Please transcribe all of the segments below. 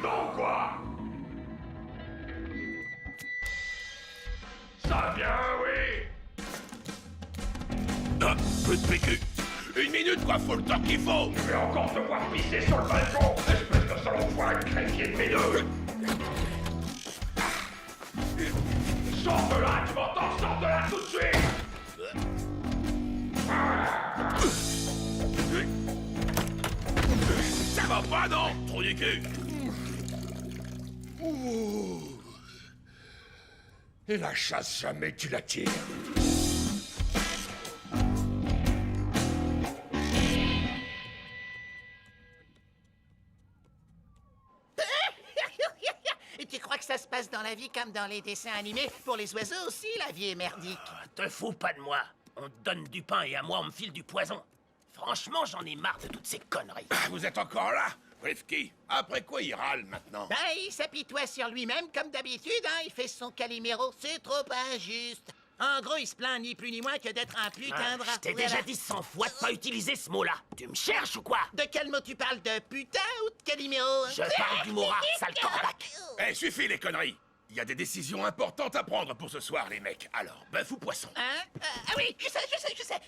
dedans, quoi. Ça vient, oui. Ah, peu de PQ. Une minute, quoi, faut le temps qu'il faut. Je vais encore devoir pisser sur le balcon, espèce de salopard crépier de mes deux. Sors de là, tu m'entends? Sors de là tout de suite. Ça va pas, non? Trop du cul. Et la chasse, jamais tu la tires. Et tu crois que ça se passe dans la vie comme dans les dessins animés? Pour les oiseaux aussi, la vie est merdique. Te fous pas de moi. On te donne du pain et à moi on me file du poison. Franchement, j'en ai marre de toutes ces conneries. Ah, vous êtes encore là? Rifki, après quoi il râle maintenant? Ben, il s'apitoie sur lui-même comme d'habitude, hein. Il fait son Calimero, c'est trop injuste. En gros, il se plaint ni plus ni moins que d'être un putain de Je t'ai voilà. déjà dit 100 fois de pas utiliser ce mot-là. Tu me cherches ou quoi? De quel mot tu parles? De putain ou de Calimero? Je parle du Mora, sale corbac. Eh, suffit les conneries. Il y a des décisions importantes à prendre pour ce soir, les mecs. Alors, bœuf ou poisson? Hein? Ah oui, je sais.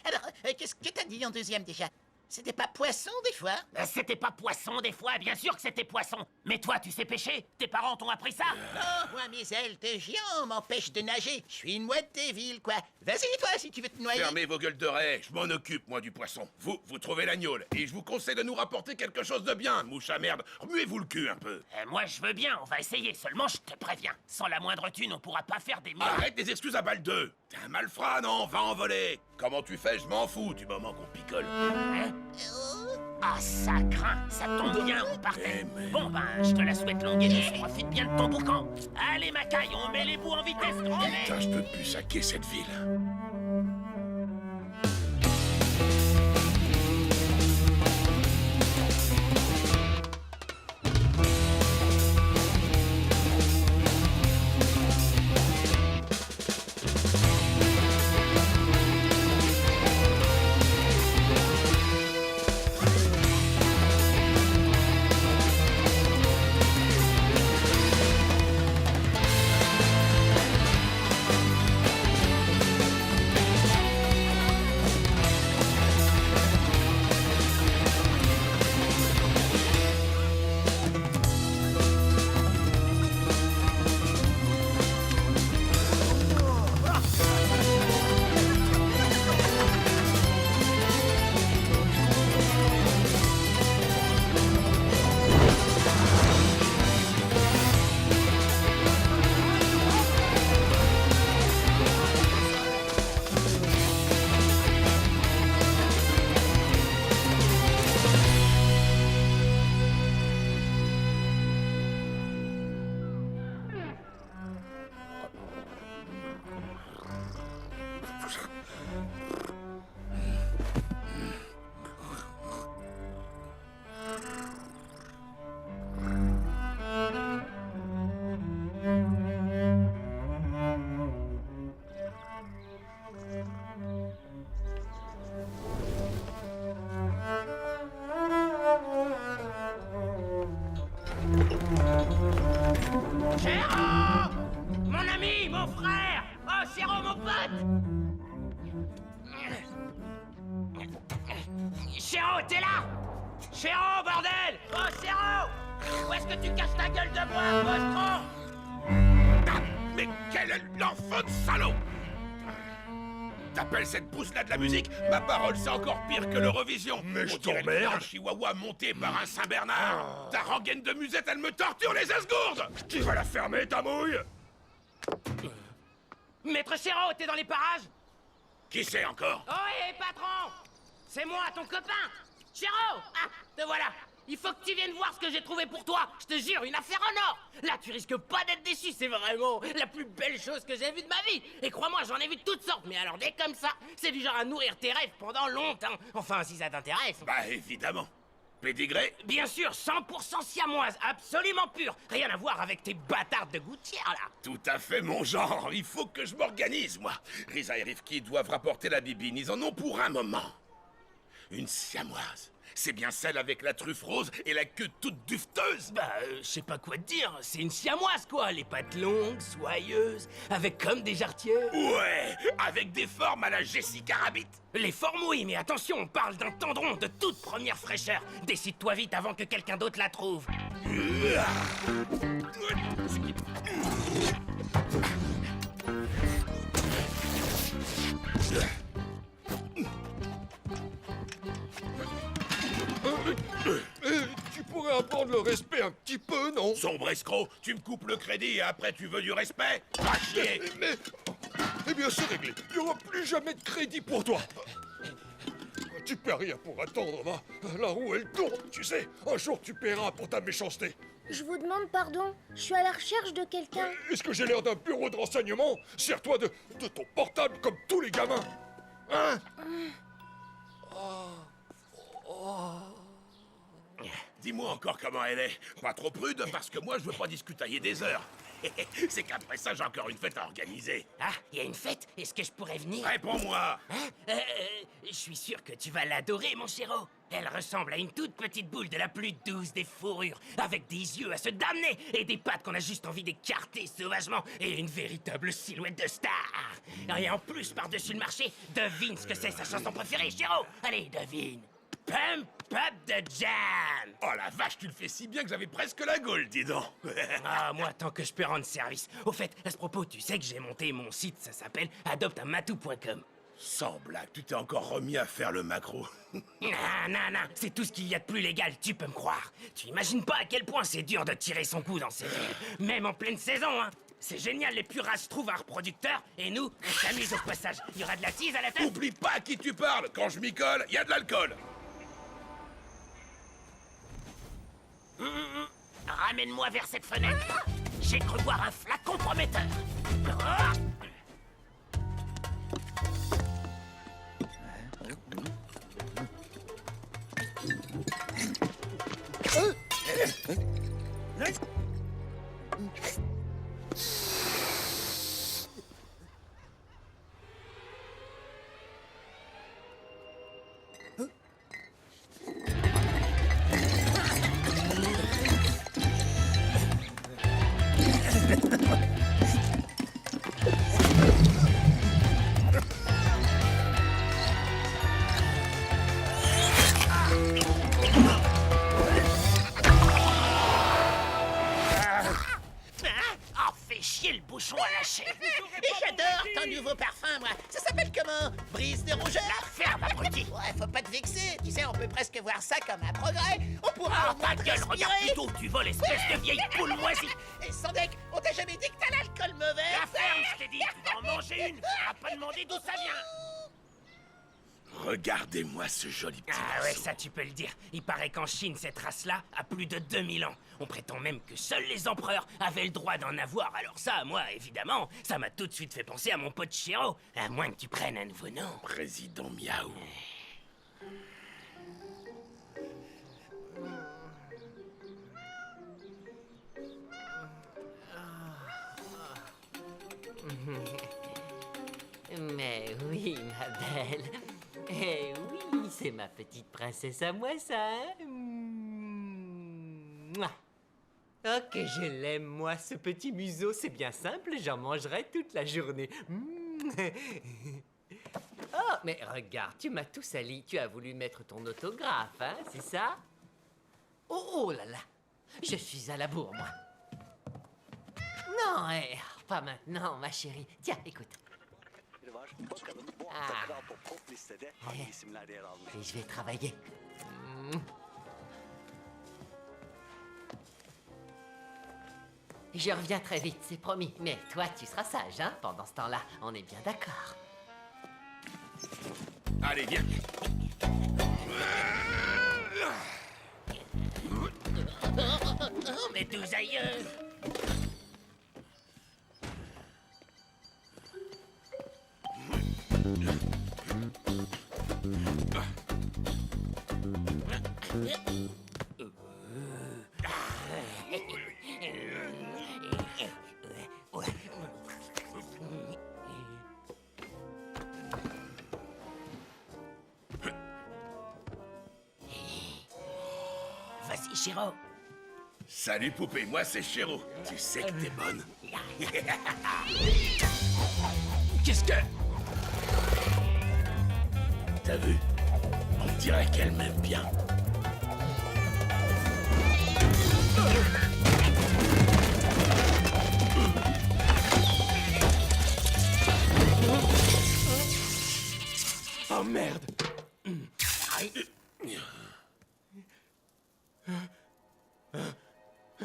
Alors, qu'est-ce que t'as dit en deuxième déjà? C'était pas poisson des fois? C'était pas poisson des fois, bien sûr que c'était poisson. Mais toi, tu sais pêcher? Tes parents t'ont appris ça? Oh, moi, mes ailes de géant m'empêchent de nager. Je suis une mouette des villes, quoi. Vas-y, toi, si tu veux te noyer. Fermez vos gueules de raie, je m'en occupe, moi, du poisson. Vous trouvez l'agneau, et je vous conseille de nous rapporter quelque chose de bien, mouche à merde. Remuez-vous le cul un peu. Moi, je veux bien, on va essayer. Seulement, je te préviens. Sans la moindre thune, on pourra pas faire des miracles. Arrête des excuses à balle 2. T'es un malfrat, non? Va en voler. Comment tu fais, je m'en fous du moment qu'on picole. Hein? Ah, ça craint, ça tombe bien, on partait. Bon, ben, je te la souhaite longue et douce, profite bien de ton boucan. Allez, Macaille, on met les bouts en vitesse, grand mec. Putain, je peux plus saquer cette ville. Chéro! Mon ami, mon frère! Oh, Chéro, mon pote! Chéro, t'es là? Chéro, bordel! Oh, Chéro! Où est-ce que tu casses ta gueule de bois, postron? Ah, mais quel est l'enfant de salaud! T'appelles cette pousse-là de la musique? Ma parole, c'est encore pire que l'Eurovision. Mais je On dirait t'emmerde. Un chihuahua monté par un Saint-Bernard. Ta rengaine de musette, elle me torture les esgourdes. Tu vas la fermer, ta mouille. Maître Chéro, t'es dans les parages? Qui c'est encore? Oh, hé, patron! C'est moi, ton copain! Chéro! Ah, te voilà! Il faut que tu viennes voir ce que j'ai trouvé pour toi! Je te jure, une affaire en or! Là, tu risques pas d'être déçu, c'est vraiment la plus belle chose que j'ai vue de ma vie! Et crois-moi, j'en ai vu de toutes sortes, mais alors dès comme ça, c'est du genre à nourrir tes rêves pendant longtemps! Enfin, si ça t'intéresse! Bah, évidemment. Pédigré? Bien sûr, 100% siamoise, absolument pure! Rien à voir avec tes bâtards de gouttière, là! Tout à fait mon genre. Il faut que je m'organise, moi. Risa et Rifki doivent rapporter la bibine. Ils en ont pour un moment. Une siamoise. C'est bien celle avec la truffe rose et la queue toute dufteuse. Bah, je sais pas quoi te dire, c'est une siamoise quoi, les pattes longues, soyeuses, avec comme des jarretières. Ouais, avec des formes à la Jessica Rabbit. Les formes oui, mais attention, on parle d'un tendron de toute première fraîcheur. Décide-toi vite avant que quelqu'un d'autre la trouve. Tu pourrais apprendre le respect un petit peu, non? Sombre escroc, tu me coupes le crédit et après tu veux du respect? Va chier. Mais... Eh bien, c'est réglé. Il n'y aura plus jamais de crédit pour toi. Tu paies rien pour attendre, va. La roue, elle tourne, tu sais. Un jour, tu paieras pour ta méchanceté. Je vous demande pardon, je suis à la recherche de quelqu'un. Est-ce que j'ai l'air d'un bureau de renseignement? Sers-toi de ton portable comme tous les gamins. Hein? Dis-moi encore comment elle est. Pas trop prude, parce que moi je veux pas discutailler des heures. C'est qu'après ça, j'ai encore une fête à organiser. Ah, il y a une fête, est-ce que je pourrais venir? Réponds-moi. Je suis sûr que tu vas l'adorer, mon chéro. Elle ressemble à une toute petite boule de la plus douce des fourrures, avec des yeux à se damner et des pattes qu'on a juste envie d'écarter sauvagement, et une véritable silhouette de star. Et en plus, par-dessus le marché, devine ce que c'est sa chanson préférée, chéro. Allez, devine. Pump Up the Jam. Oh la vache, tu le fais si bien que j'avais presque la gaule, dis donc. Ah, moi, tant que je peux rendre service. Au fait, à ce propos, tu sais que j'ai monté mon site, ça s'appelle adopteunmatou.com. Sans blague, tu t'es encore remis à faire le macro. Non, c'est tout ce qu'il y a de plus légal, tu peux me croire. Tu imagines pas à quel point c'est dur de tirer son coup dans ces villes, même en pleine saison, hein. C'est génial, les pures races trouvent un reproducteur, et nous, on s'amuse au passage. Il y aura de la tease à la fin. Oublie pas à qui tu parles. Quand je m'y colle, il y a de l'alcool. Ramène-moi vers cette fenêtre. J'ai cru voir un flacon prometteur. Ah. Ah, fais chier le bouchon à lâcher. Et j'adore ton nouveau parfum, moi. Ça s'appelle comment? Brise de rougeur? La ferme, abruti. Ouais, faut pas te vexer. Tu sais, on peut presque voir ça comme un progrès. On pourra Ah, au moins ta gueule, regarde respirer. plutôt où tu voles, espèce de vieille poule moisie. Et sans deck, on t'a jamais dit que t'as l'alcool mauvais? La ferme, je t'ai dit, tu vas en manger une. On va pas demander d'où ça vient. Regardez-moi ce joli petit Ah ouais, morceau. ça tu peux le dire. Il paraît qu'en Chine, cette race-là a plus de 2000 ans. On prétend même que seuls les empereurs avaient le droit d'en avoir. Alors ça, moi, évidemment, ça m'a tout de suite fait penser à mon pote Chiro. À moins que tu prennes un nouveau nom. Président Miaou. Mais oui, ma belle. Eh oui, c'est ma petite princesse à moi, ça. Hein. Mouah. Oh, que je l'aime, moi, ce petit museau. C'est bien simple, j'en mangerai toute la journée. Oh, mais regarde, tu m'as tout sali. Tu as voulu mettre ton autographe, hein, c'est ça? Oh là là, je suis à la bourre, moi. Non, pas maintenant, ma chérie. Tiens, écoute. Ah. Et je vais travailler. Je reviens très vite, c'est promis. Mais toi, tu seras sage, hein, pendant ce temps-là. On est bien d'accord. Allez, viens. Oh, mes douze aïeux. Chiro. Salut poupée, moi c'est Chéro. Tu sais que t'es bonne. Qu'est-ce que... T'as vu? On dirait qu'elle m'aime bien. Oh merde.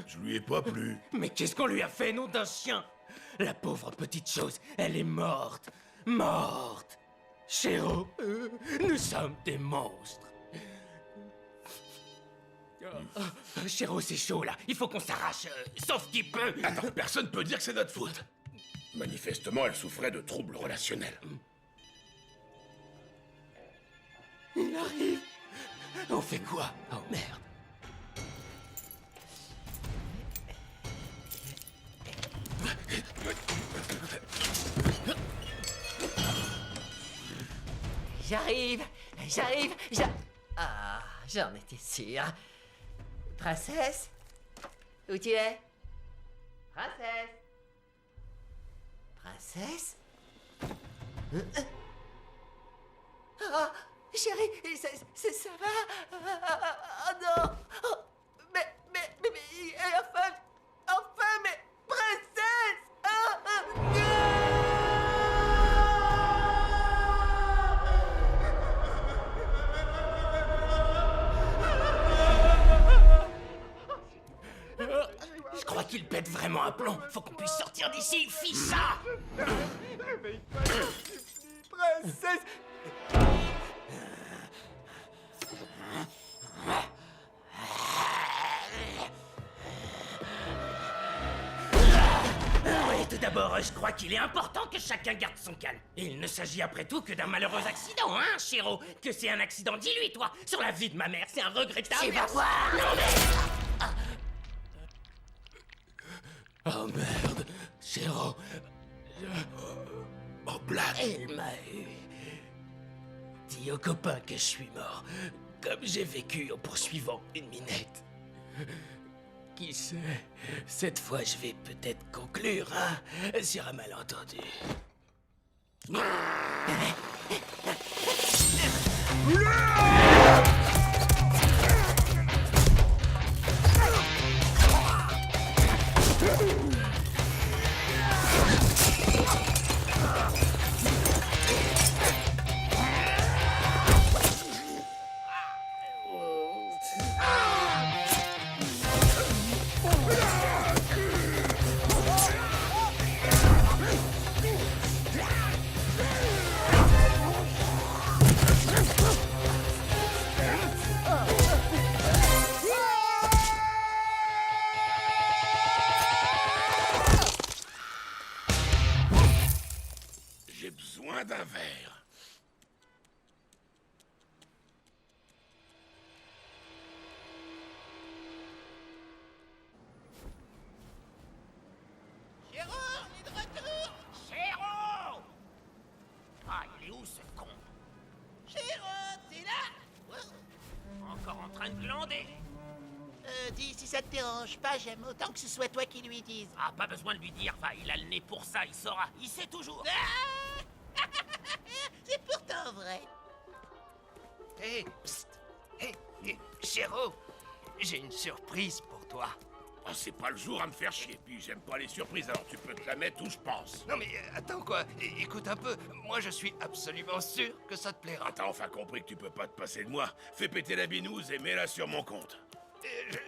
Je lui ai pas plu. Mais qu'est-ce qu'on lui a fait, nom d'un chien? La pauvre petite chose, elle est morte. Morte. Chéro, nous sommes des monstres. Chéro, c'est chaud là. Il faut qu'on s'arrache, sauf qu'il peut. Attends, personne peut dire que c'est notre faute. Manifestement, elle souffrait de troubles relationnels. Il arrive. On fait quoi? Oh merde. J'arrive, Ah, j'en étais sûre. Princesse? Où tu es? Princesse? Princesse? Ah, chérie, ça va? Oh non! Oh, mais, enfin, mais, princesse! Je crois qu'il pète vraiment un plomb. Faut qu'on puisse sortir d'ici. Fiche ça! Princesse! Oui, tout d'abord, je crois qu'il est important que chacun garde son calme. Il ne s'agit après tout que d'un malheureux accident, hein, Chéro? Que c'est un accident, dis-lui, toi! Sur la vie de ma mère, c'est un regrettable... Tu vas voir! Non, mais... Oh merde, Chéro... Oh, blague. Elle m'a eu. Dis aux copains que je suis mort, comme j'ai vécu en poursuivant une minette. Qui sait, cette fois je vais peut-être conclure, hein, sur un malentendu. J'ai besoin d'un verre. Chéro, on est de retour. Chéro! Ah, il est où ce con? Chéro, t'es là? Wow. Encore en train de glander? Dis, si ça te dérange pas, j'aime autant que ce soit toi qui lui dise. Ah, pas besoin de lui dire, va, il a le nez pour ça, il saura, il sait toujours. Ah c'est pourtant vrai. Hé, psst. Hé, Chéro, j'ai une surprise pour toi. Oh, c'est pas le jour à me faire chier. Puis j'aime pas les surprises, alors tu peux te la mettre où je pense. Non mais attends quoi, écoute un peu. Moi je suis absolument sûr que ça te plaira. T'as enfin compris que tu peux pas te passer de moi. Fais péter la binouse et mets-la sur mon compte.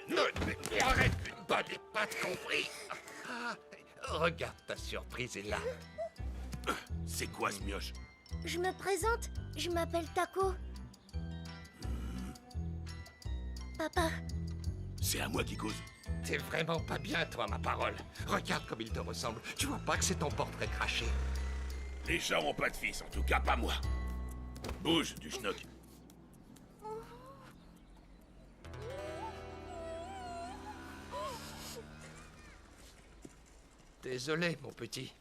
Non, mais arrête, une bonne et pas de compris. Ah, regarde, ta surprise est là. C'est quoi ce mioche? Je me présente, je m'appelle Taco. Papa, C'est à moi qui cause. T'es vraiment pas bien, toi, ma parole. Regarde comme il te ressemble. Tu vois pas que c'est ton portrait craché? Les chats ont pas de fils, en tout cas pas moi. Bouge, du schnock. Désolé, mon petit.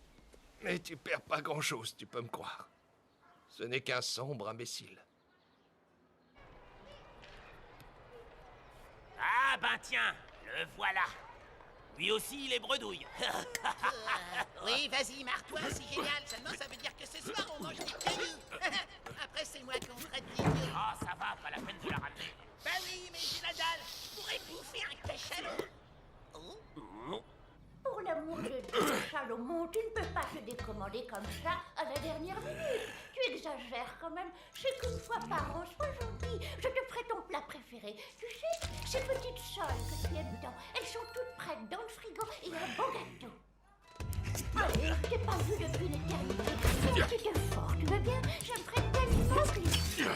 Mais tu perds pas grand-chose, tu peux me croire. Ce n'est qu'un sombre imbécile. Ah, Ah ben tiens, le voilà. Lui aussi, il est bredouille. Oui, vas-y, marre-toi, c'est génial. Seulement, ça veut dire que ce soir, on mange des cailloux. Après, c'est moi qu'on traite d'idiot. Ah, ça va, pas la peine de la ramener. Bah oui, mais j'ai la dalle. Je pourrais bouffer un cachalot. Oh. Pour l'amour de Dieu, Salomon, tu ne peux pas te décommander comme ça à la dernière minute. Tu exagères quand même. Je sais qu'une fois par an, sois gentil, je te ferai ton plat préféré. Tu sais, ces petites soles que tu aimes tant, elles sont toutes prêtes dans le frigo et un bon gâteau. Allez, je t'ai pas vu depuis une éternité. Fais un petit effort, tu veux bien? J'aimerais tellement plaisir.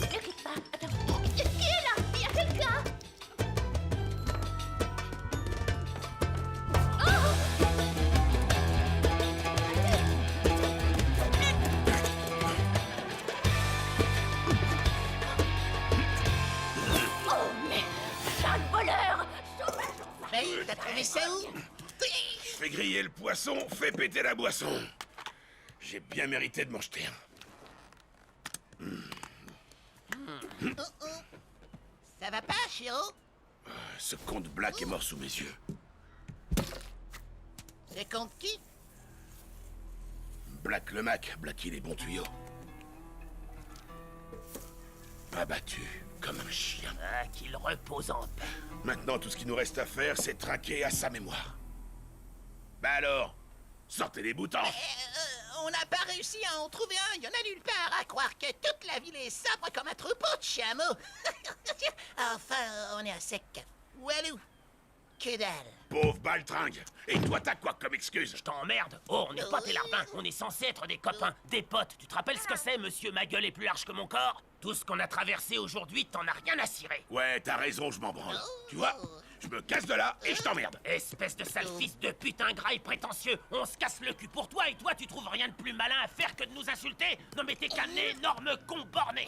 Ne quitte pas, attends. Qui est là? Il y a quelqu'un? Mais t'as trouvé ça où? Fais griller le poisson, fais péter la boisson. J'ai bien mérité de m'en jeter un. Oh, oh. Ça va pas, Chiro? Ce comte Black est mort sous mes yeux. C'est contre qui? Black le Mac, Blacky les bons tuyaux. Abattu comme un chien. Ah, qu'il repose en paix. Maintenant, tout ce qu'il nous reste à faire, c'est trinquer à sa mémoire. Bah alors, sortez les boutons. On n'a pas réussi à en trouver un. Il y en a nulle part. À croire que toute la ville est sobre comme un troupeau de chameaux. Enfin, on est à sec. Walou. Que dalle. Pauvre baltringue. Et toi, t'as quoi comme excuse? Je t'emmerde. Oh, on n'est pas tes larbins. On est censé être des copains, des potes. Tu te rappelles ce que c'est, monsieur ma gueule est plus large que mon corps? Tout ce qu'on a traversé aujourd'hui, t'en as rien à cirer. Ouais, t'as raison, je m'en branle. Tu vois, je me casse de là et je t'emmerde. Espèce de sale fils de putain gras et prétentieux. On se casse le cul pour toi et toi, tu trouves rien de plus malin à faire que de nous insulter? Non mais t'es qu'un énorme con borné.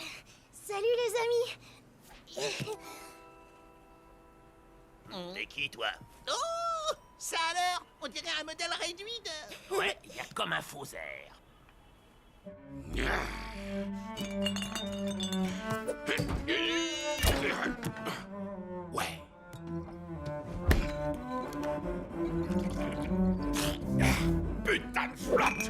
Salut les amis. T'es qui, toi? Oh! Ça alors? On dirait un modèle réduit de... Ouais, y a comme un faux air. Ouais. Putain de flotte.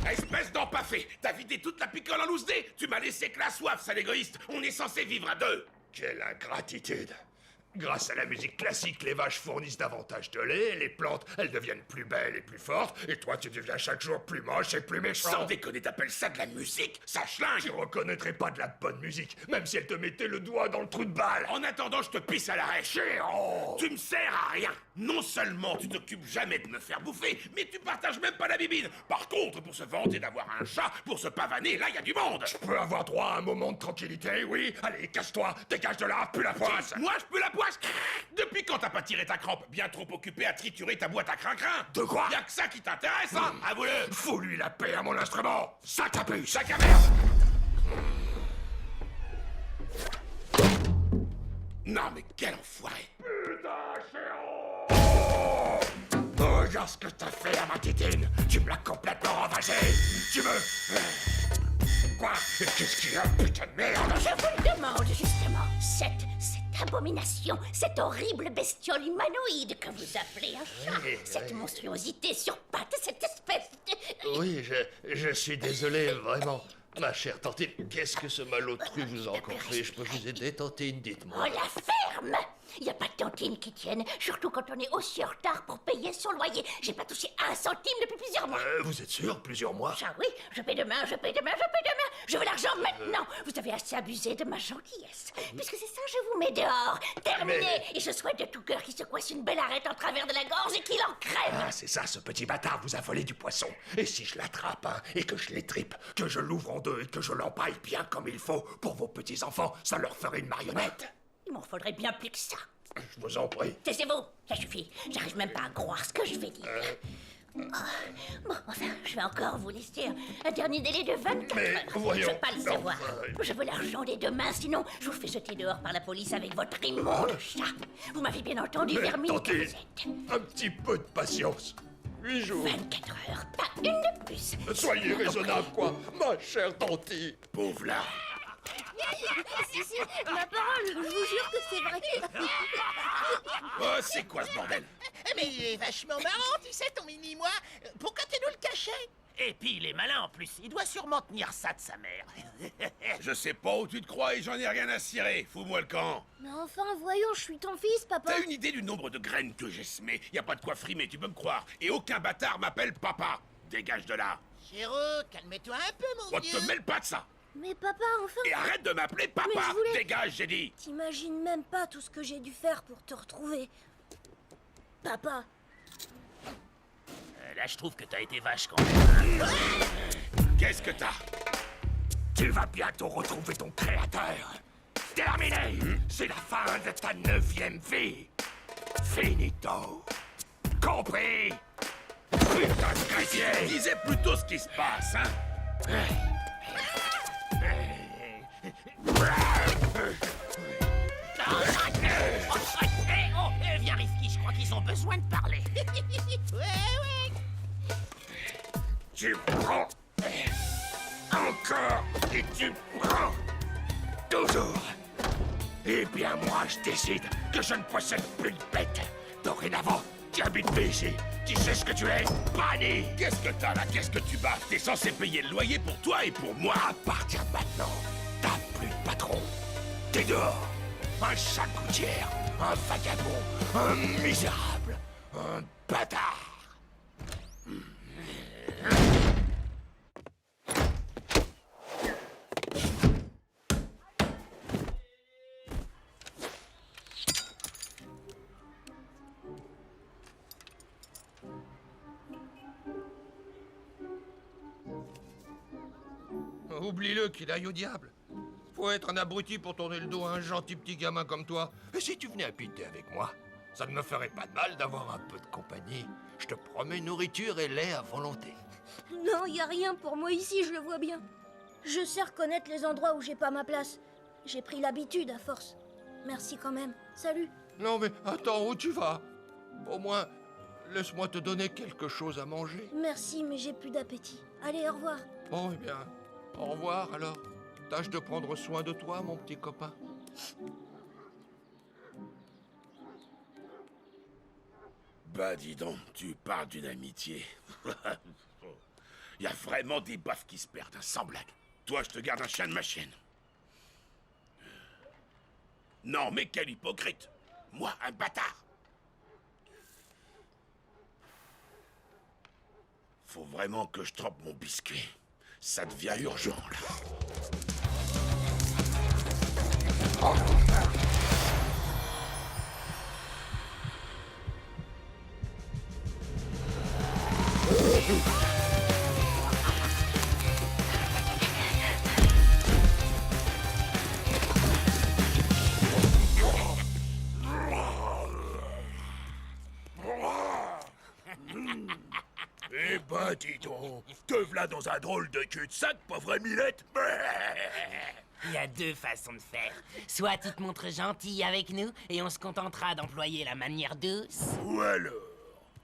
Espèce d'empaffé. T'as vidé toute la picole en loose dé. Tu m'as laissé que la soif, sale égoïste. On est censé vivre à deux. Quelle ingratitude! Grâce à la musique classique, les vaches fournissent davantage de lait, les plantes, elles deviennent plus belles et plus fortes, et toi, tu deviens chaque jour plus moche et plus méchant. Sans déconner, t'appelles ça de la musique? Ça Tu schlingue. reconnaîtrais pas de la bonne musique, même si elle te mettait le doigt dans le trou de balle. En attendant, je te pisse à l'arrêt. Chéron! Tu me sers à rien. Non seulement tu t'occupes jamais de me faire bouffer, mais tu partages même pas la bibine. Par contre, pour se vanter d'avoir un chat, pour se pavaner, là, y a du monde. Je peux avoir droit à un moment de tranquillité, oui? Allez, cache-toi, dégage de là, pue la poisse! Moi, je peux la poisse. Depuis quand t'as pas tiré ta crampe? Bien trop occupé à triturer ta boîte à crin-crin. De quoi? Y'a que ça qui t'intéresse, hein? Avoue-le. Fous-lui la paix à mon instrument! Sac à puce! Sac à merde. Non, mais quel enfoiré. Oh, regarde ce que t'as fait à ma tétine! Tu me l'as complètement ravagée! Tu me... Quoi? Qu'est-ce qu'il y a, putain de merde? Je vous le demande, justement. Cette abomination, cette horrible bestiole humanoïde que vous appelez un chat, cette monstruosité sur pattes, cette espèce de... Oui, je suis désolé, vraiment. Ma chère tantine, qu'est-ce que ce malotru vous a encore fait? Je peux vous aider, tantine, dites-moi. Oh, la ferme! Y a pas de tantine qui tienne, surtout quand on est aussi en retard pour payer son loyer. J'ai pas touché un centime depuis plusieurs mois. Vous êtes sûr? Plusieurs mois? Ah oui, je paie demain, je paie demain, je paie demain. Je veux l'argent maintenant. Vous avez assez abusé de ma gentillesse. Puisque c'est ça, je vous mets dehors. Terminé. Et je souhaite de tout cœur qu'il se coince une belle arête en travers de la gorge et qu'il en crève. Ah, c'est ça, ce petit bâtard vous a volé du poisson. Et si je l'attrape, hein, et que je l'étripe, que je l'ouvre en deux et que je l'empaille bien comme il faut, pour vos petits-enfants, ça leur ferait une marionnette. Il m'en faudrait bien plus que ça. Je vous en prie. Taisez-vous, ça suffit. J'arrive même pas à croire ce que je vais dire. Oh, bon, enfin, je vais encore vous laisser un dernier délai de 24 Mais, heures. voyons, Je veux pas le savoir. enfin, Je veux l'argent dès demain, sinon je vous fais jeter dehors par la police avec votre immonde chat. Vous m'avez bien entendu, Mais, vermine que tantine, vous êtes. un petit peu de patience. 8 jours. 24 heures, pas une de plus. Soyez raisonnable, quoi, ma chère Tanti. Pauvre là. Si, ma parole, je vous jure que c'est vrai. Oh, c'est quoi ce bordel? Mais il est vachement marrant, tu sais, ton mini-moi. Pourquoi tu nous le cachais? Et puis il est malin en plus, il doit sûrement tenir ça de sa mère. Je sais pas où tu te crois et j'en ai rien à cirer. Fous-moi le camp. Mais enfin, voyons, je suis ton fils, papa. T'as une idée du nombre de graines que j'ai semées? Y a pas de quoi frimer, tu peux me croire. Et aucun bâtard m'appelle papa. Dégage de là. Chéro, calme-toi un peu, mon On vieux. te mêle pas de ça. Mais papa, enfin. Et arrête de m'appeler papa. Mais je voulais- Dégage, j'ai dit. T'imagines même pas tout ce que j'ai dû faire pour te retrouver. Papa. Là je trouve que t'as été vache quand même. Qu'est-ce que t'as? Tu vas bientôt retrouver ton créateur. Terminé. C'est la fin de ta 9e vie. Finito. Compris? Putain de chrétien. Disais plutôt ce qui se passe, hein. Viens Rifki, je crois qu'ils ont besoin de parler. Ouais. Tu prends. Encore. Et tu prends. Toujours. Eh bien, moi, je décide que je ne possède plus de bête. Dorénavant, tu habites ici. Tu sais ce que tu es? Banni. Qu'est-ce que t'as là? Qu'est-ce que tu baves? T'es censé payer le loyer pour toi et pour moi. À partir de maintenant, t'as plus de patron. T'es dehors. Un chat de gouttière. Un vagabond. Un misérable. Un bâtard. Oublie-le qu'il aille au diable. Faut être un abruti pour tourner le dos à un gentil petit gamin comme toi. Et si tu venais habiter avec moi, ça ne me ferait pas de mal d'avoir un peu de compagnie. Je te promets nourriture et lait à volonté. Non, y a rien pour moi ici, je le vois bien. Je sais reconnaître les endroits où j'ai pas ma place. J'ai pris l'habitude à force. Merci quand même. Salut. Non mais attends, où tu vas? Au moins, laisse-moi te donner quelque chose à manger. Merci, mais j'ai plus d'appétit. Allez, au revoir. Bon, eh bien, au revoir alors. Tâche de prendre soin de toi, mon petit copain. Bah dis donc, tu parles d'une amitié. Y a vraiment des baffes qui se perdent, hein, sans blague. Toi, je te garde un chien de ma chienne. Non, mais quel hypocrite. Moi, un bâtard. Faut vraiment que je trempe mon biscuit. Ça devient urgent, là. Eh ben, dis donc, te v'là dans un drôle de cul-de-sac, pas vrai, Milette? Il y a deux façons de faire. Soit tu te montres gentil avec nous et on se contentera d'employer la manière douce. Ou alors,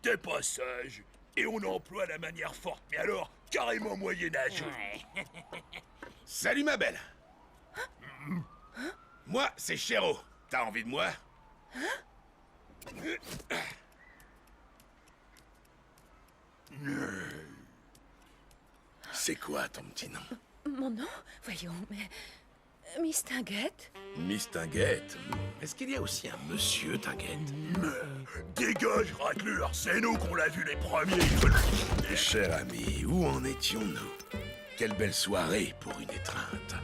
t'es pas sage, et on emploie la manière forte, mais alors, carrément moyen-âge. Ouais. Salut, ma belle. Moi, c'est Chéro. T'as envie de moi? C'est quoi ton petit nom? Mon nom? Voyons, mais... Miss Tinguette? Miss Tinguette. Est-ce qu'il y a aussi un monsieur Tinguette? Dégage, raclure, c'est nous qu'on l'a vu les premiers. Cher ami, où en étions-nous? Quelle belle soirée pour une étreinte.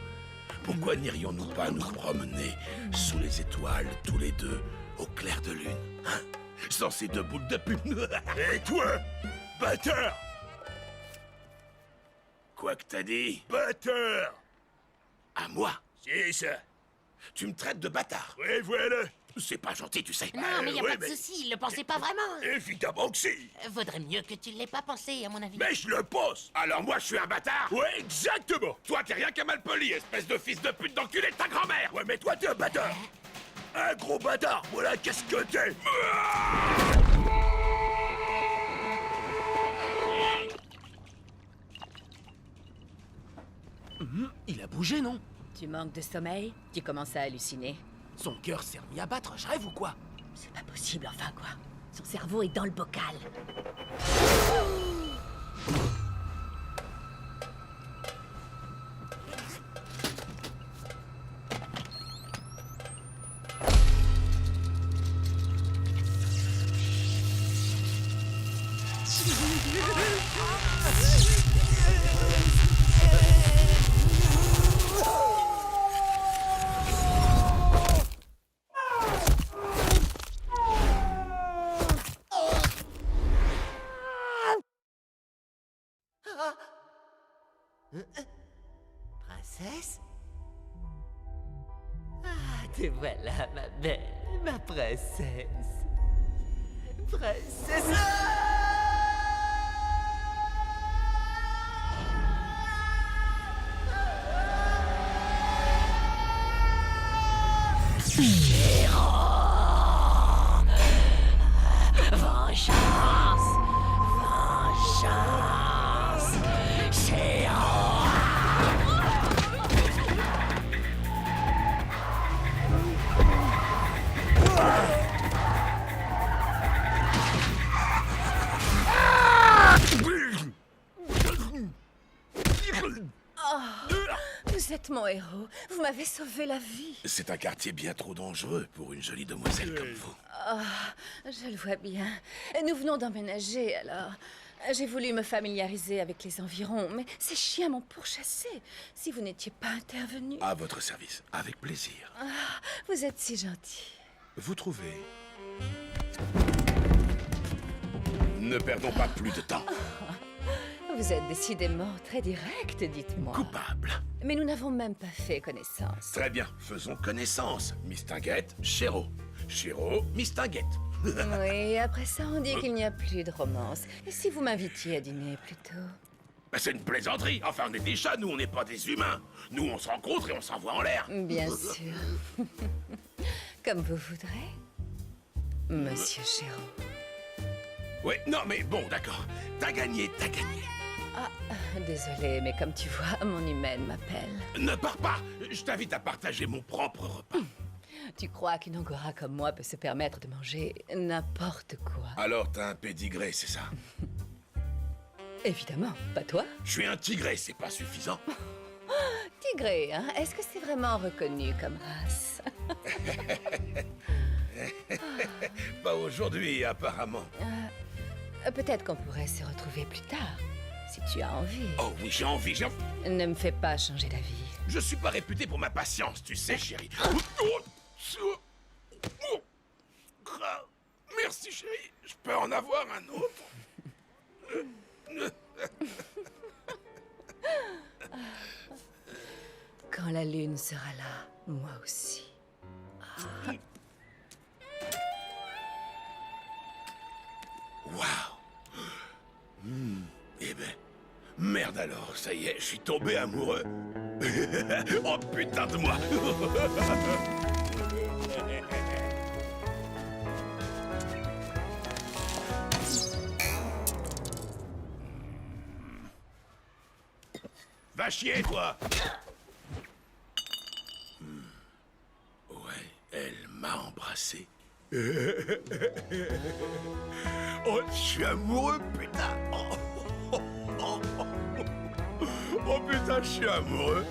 Pourquoi n'irions-nous pas nous promener sous les étoiles, tous les deux, au clair de lune, hein? Sans ces deux boules de pub. Et toi, bâtard! Quoi que t'as dit? Bâtard! À moi? C'est ça. Tu me traites de bâtard? Oui, voilà. C'est pas gentil, tu sais. Non, mais y a ouais, pas de mais- souci, il le pensait pas vraiment. Évidemment que si. Vaudrait mieux que tu l'aies pas pensé, à mon avis. Mais je le pense. Alors moi, je suis un bâtard? Ouais, exactement. Toi, t'es rien qu'un malpoli, espèce de fils de pute d'enculé de ta grand-mère! Ouais, mais toi, t'es un bâtard. Un gros bâtard, voilà qu'est-ce que t'es. Il a bougé, non? Tu manques de sommeil? Tu commences à halluciner. Son cœur s'est remis à battre, je rêve ou quoi? C'est pas possible, enfin quoi. Son cerveau est dans le bocal. Princesse? Ah, te voilà, ma belle, ma princesse. Princesse. Vengeance! Vengeance! Géant! Vous êtes mon héros. Vous m'avez sauvé la vie. C'est un quartier bien trop dangereux pour une jolie demoiselle comme vous. Je le vois bien. Nous venons d'emménager, alors... J'ai voulu me familiariser avec les environs, mais ces chiens m'ont pourchassé. Si vous n'étiez pas intervenu... À votre service, avec plaisir. Vous êtes si gentil. Vous trouvez? Ne perdons pas plus de temps. Vous êtes décidément très direct, dites-moi. Coupable. Mais nous n'avons même pas fait connaissance. Très bien, faisons connaissance. Mistinguett, Chéro. Chéro, Mistinguett. Oui, après ça, on dit qu'il n'y a plus de romance. Et si vous m'invitiez à dîner plutôt? C'est une plaisanterie. Enfin, on est des chats, nous, on n'est pas des humains. Nous, on se rencontre et on s'envoie en l'air. Bien sûr. Comme vous voudrez, Monsieur Chéreau. Oui, non, mais bon, d'accord. T'as gagné, t'as gagné. Désolée, mais comme tu vois, mon humaine m'appelle. Ne pars pas. Je t'invite à partager mon propre repas. Tu crois qu'une angora comme moi peut se permettre de manger n'importe quoi? Alors, t'as un pédigré, c'est ça? Évidemment, pas toi? Je suis un tigré, c'est pas suffisant. Tigré, hein? Est-ce que c'est vraiment reconnu comme race? Pas aujourd'hui, apparemment. Peut-être qu'on pourrait se retrouver plus tard, si tu as envie. Oh oui, j'ai envie, j'ai envie. Ne me fais pas changer d'avis. Je suis pas réputé pour ma patience, tu sais, chérie. Merci, chérie. Je peux en avoir un autre? Quand la lune sera là, moi aussi. Waouh. Eh ben, merde alors, ça y est, je suis tombé amoureux. Oh putain de moi. Va chier, toi. Ouais, elle m'a embrassé. Oh, je suis amoureux, putain. Oh putain, je suis amoureux.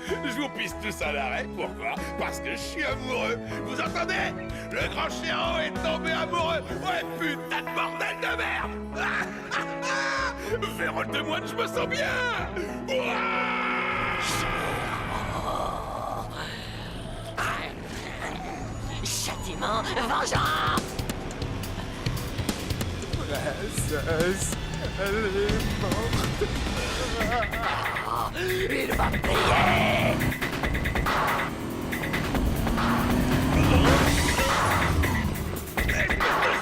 Je vous pisse tous à l'arrêt. Pourquoi? Parce que je suis amoureux. Vous entendez? Le grand Chéreau est tombé amoureux. Ouais, putain de bordel de merde. Vérole de moine, je me sens bien. Châtiment, vengeance! Princesse, elle est morte. Il va payer!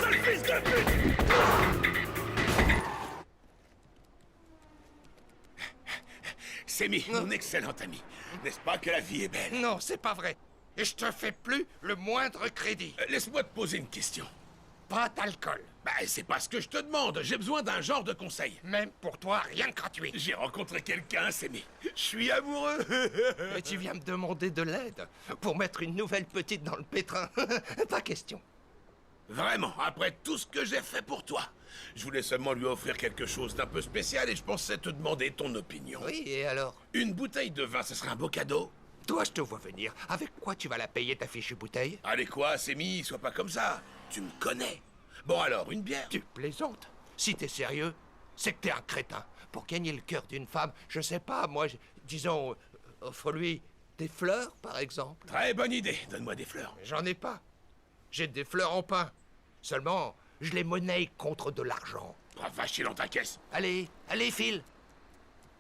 Sale fils de pute! Sémi, mon excellent ami, n'est-ce pas que la vie est belle? Non, c'est pas vrai. Et je te fais plus le moindre crédit. Laisse-moi te poser une question. pas d'alcool. Bah, c'est pas ce que je te demande. J'ai besoin d'un genre de conseil. Même pour toi, rien que gratuit. J'ai rencontré quelqu'un, c'est mais je suis amoureux. Et tu viens me demander de l'aide pour mettre une nouvelle petite dans le pétrin. Pas question. Vraiment, après tout ce que j'ai fait pour toi. Je voulais seulement lui offrir quelque chose d'un peu spécial et je pensais te demander ton opinion. Oui, et alors? Une bouteille de vin, ce serait un beau cadeau? Toi, je te vois venir. Avec quoi tu vas la payer, ta fichue bouteille? Allez quoi, Sémi, sois pas comme ça. Tu me connais. Bon alors, une bière? Tu plaisantes. Si t'es sérieux, c'est que t'es un crétin. Pour gagner le cœur d'une femme, je sais pas, moi, disons, offre-lui des fleurs, par exemple. Très bonne idée, donne-moi des fleurs. J'en ai pas. J'ai des fleurs en pain. Seulement, je les monnaie contre de l'argent. Va vacher dans ta caisse. Allez, allez, file.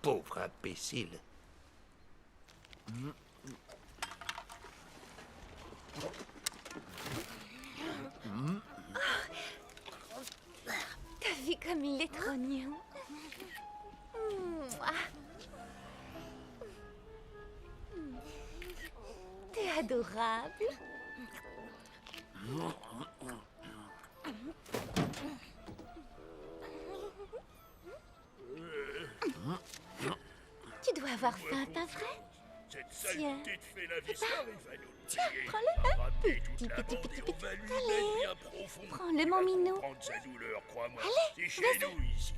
Pauvre imbécile. T'as vu comme il est trop mignon. T'es adorable. Tu dois avoir faim, pas vrai? Tiens. Tiens, prends-le. Petit. Allez. Prends-le, mon minou. Allez, vas-y.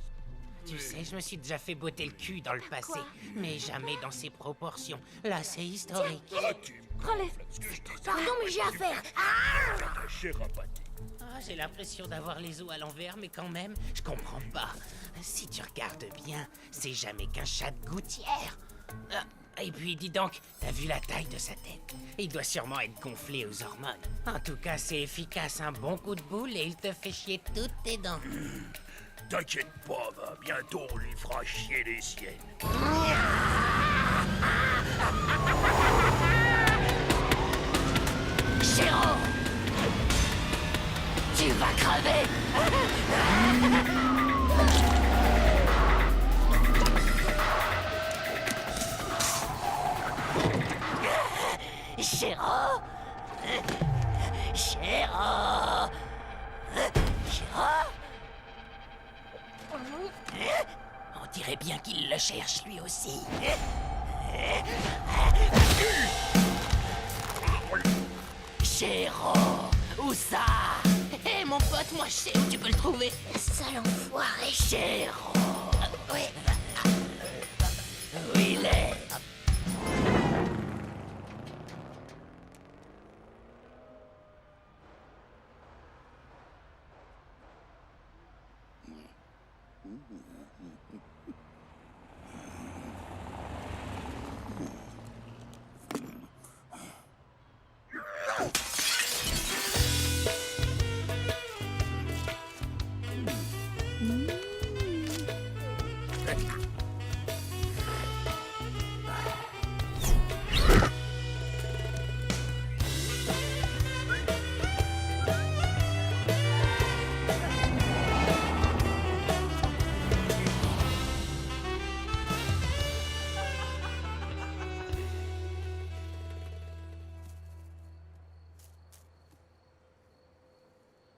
Tu sais, je me suis déjà fait botter le cul dans le passé, mais jamais dans ces proportions. Là, c'est historique. Prends-le. Pardon, mais j'ai affaire. Ah, j'ai l'impression d'avoir les os à l'envers, mais quand même, je comprends pas. Si tu regardes bien, c'est jamais qu'un chat de gouttière. Ah, et puis, dis donc, t'as vu la taille de sa tête? Il doit sûrement être gonflé aux hormones. En tout cas, c'est efficace, un bon coup de boule, et il te fait chier toutes tes dents. T'inquiète pas, va. Bientôt on lui fera chier les siennes. Chéro! Tu vas crever! Chéro! Chéro! Chéro! On dirait bien qu'il le cherche lui aussi. Chéro! Où ça? Hé, mon pote, moi je sais où tu peux le trouver. Sale enfoiré. Chéro! Oui. Où il est?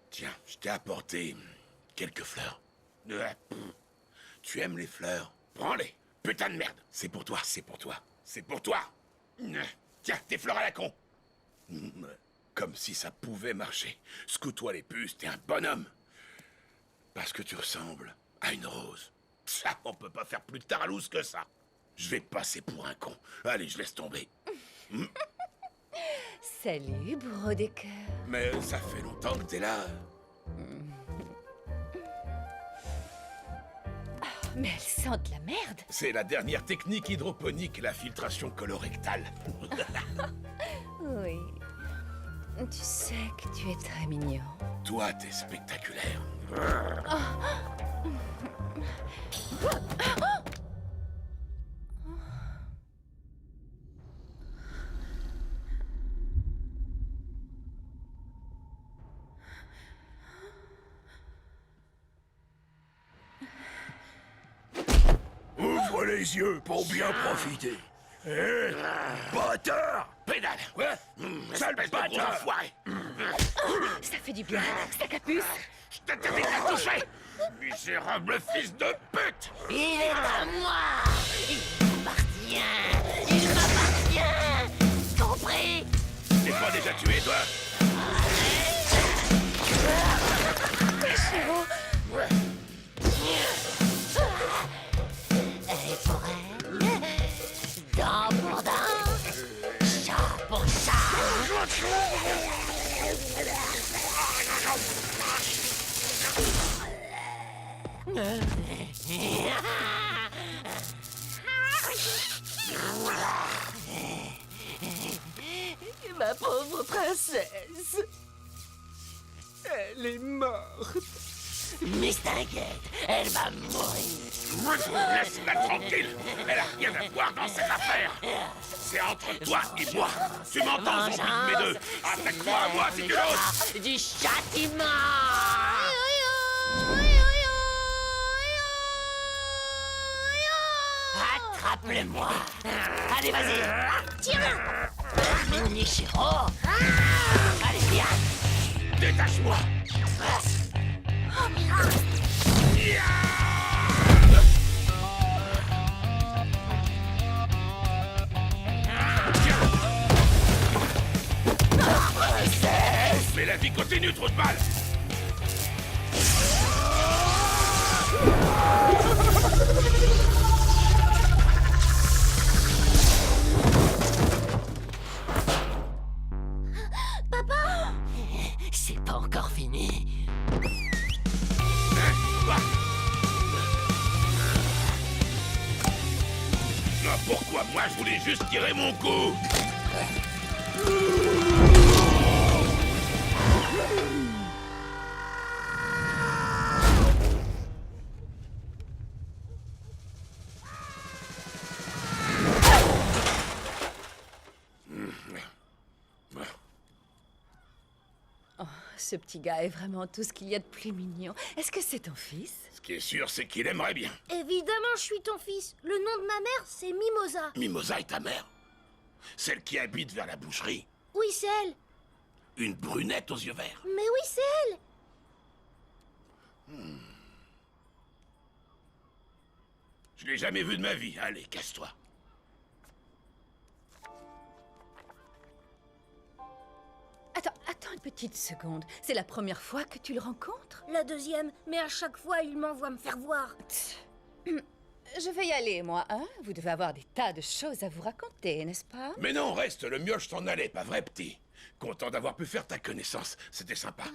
Tiens, je t'ai apporté quelques fleurs. Tu aimes les fleurs? Prends-les. Putain de merde. C'est pour toi, c'est pour toi. C'est pour toi. Tiens, tes fleurs à la con. Comme si ça pouvait marcher. Scoute-toi les puces, t'es un bonhomme. Parce que tu ressembles à une rose. Ça, on peut pas faire plus taralouse que ça. Je vais passer pour un con. Allez, je laisse tomber. Salut, bourreau des cœurs. Mais ça fait longtemps que t'es là. Mais elles sentent la merde. C'est la dernière technique hydroponique, la filtration colorectale. Oui. Tu sais que tu es très mignon. Toi, t'es spectaculaire. Ouvre les yeux pour bien profiter. Bâtard! Pédale! Quoi? Sale Espèce de gros bâtard! enfoiré! Ça fait du bien, sa capuce. Je t'interdis de la toucher! Misérable fils de pute! Il est à moi! Il m'appartient! Il m'appartient! Compris? T'es pas déjà tué, toi? Chéro, Et pour elle, dent pour dent, chat pour chat! ma pauvre princesse. Elle est morte. Mais t'inquiète, elle va mourir. Laisse-la tranquille! Elle a rien à voir dans cette affaire! C'est entre toi et moi! Tu m'entends, zombie de mes deux! Attaque-toi à moi si tu l'oses! Du châtiment! Attrape-le-moi! Allez, vas-y! Tire-le! Mini Shiro! Allez, viens! Détache-moi! Mais la vie continue, trop de balles! Papa! C'est pas encore fini. Pourquoi moi je voulais juste tirer mon coup? Oh, ce petit gars est vraiment tout ce qu'il y a de plus mignon. Est-ce que c'est ton fils? Ce qui est sûr, c'est qu'il aimerait bien. Évidemment, je suis ton fils. Le nom de ma mère, c'est Mimosa. Mimosa est ta mère? Celle qui habite vers la boucherie? Oui, c'est elle. Une brunette aux yeux verts? Mais oui, c'est elle. Je l'ai jamais vue de ma vie. Allez, casse-toi. Attends une petite seconde. C'est la première fois que tu le rencontres? La deuxième, mais à chaque fois, il m'envoie me faire voir. Je vais y aller, moi, hein? Vous devez avoir des tas de choses à vous raconter, n'est-ce pas? Mais non, reste, le mioche s'en allait, pas vrai, petit? Content d'avoir pu faire ta connaissance, c'était sympa.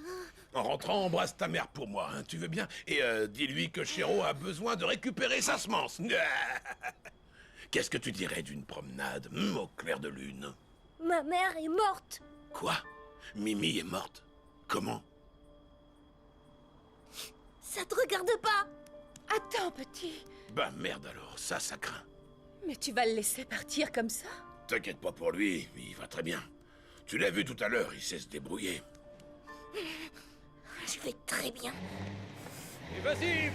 En rentrant, embrasse ta mère pour moi, hein, tu veux bien? Et dis-lui que Shiro a besoin de récupérer sa semence. Qu'est-ce que tu dirais d'une promenade au clair de lune? Ma mère est morte. Quoi? Mimi est morte? Comment? Ça te regarde pas? Attends, petit. Bah merde alors, ça craint. Mais tu vas le laisser partir comme ça? T'inquiète pas pour lui, il va très bien. Tu l'as vu tout à l'heure, il sait se débrouiller. Je vais très bien. Et vas-y,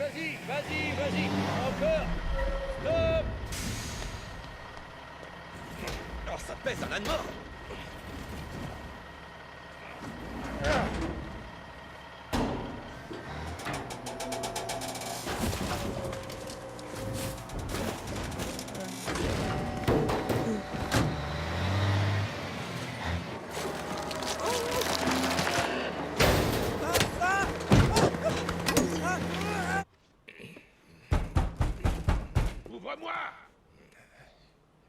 encore. Stop. Alors ça pèse un âne mort. Ouvre-moi!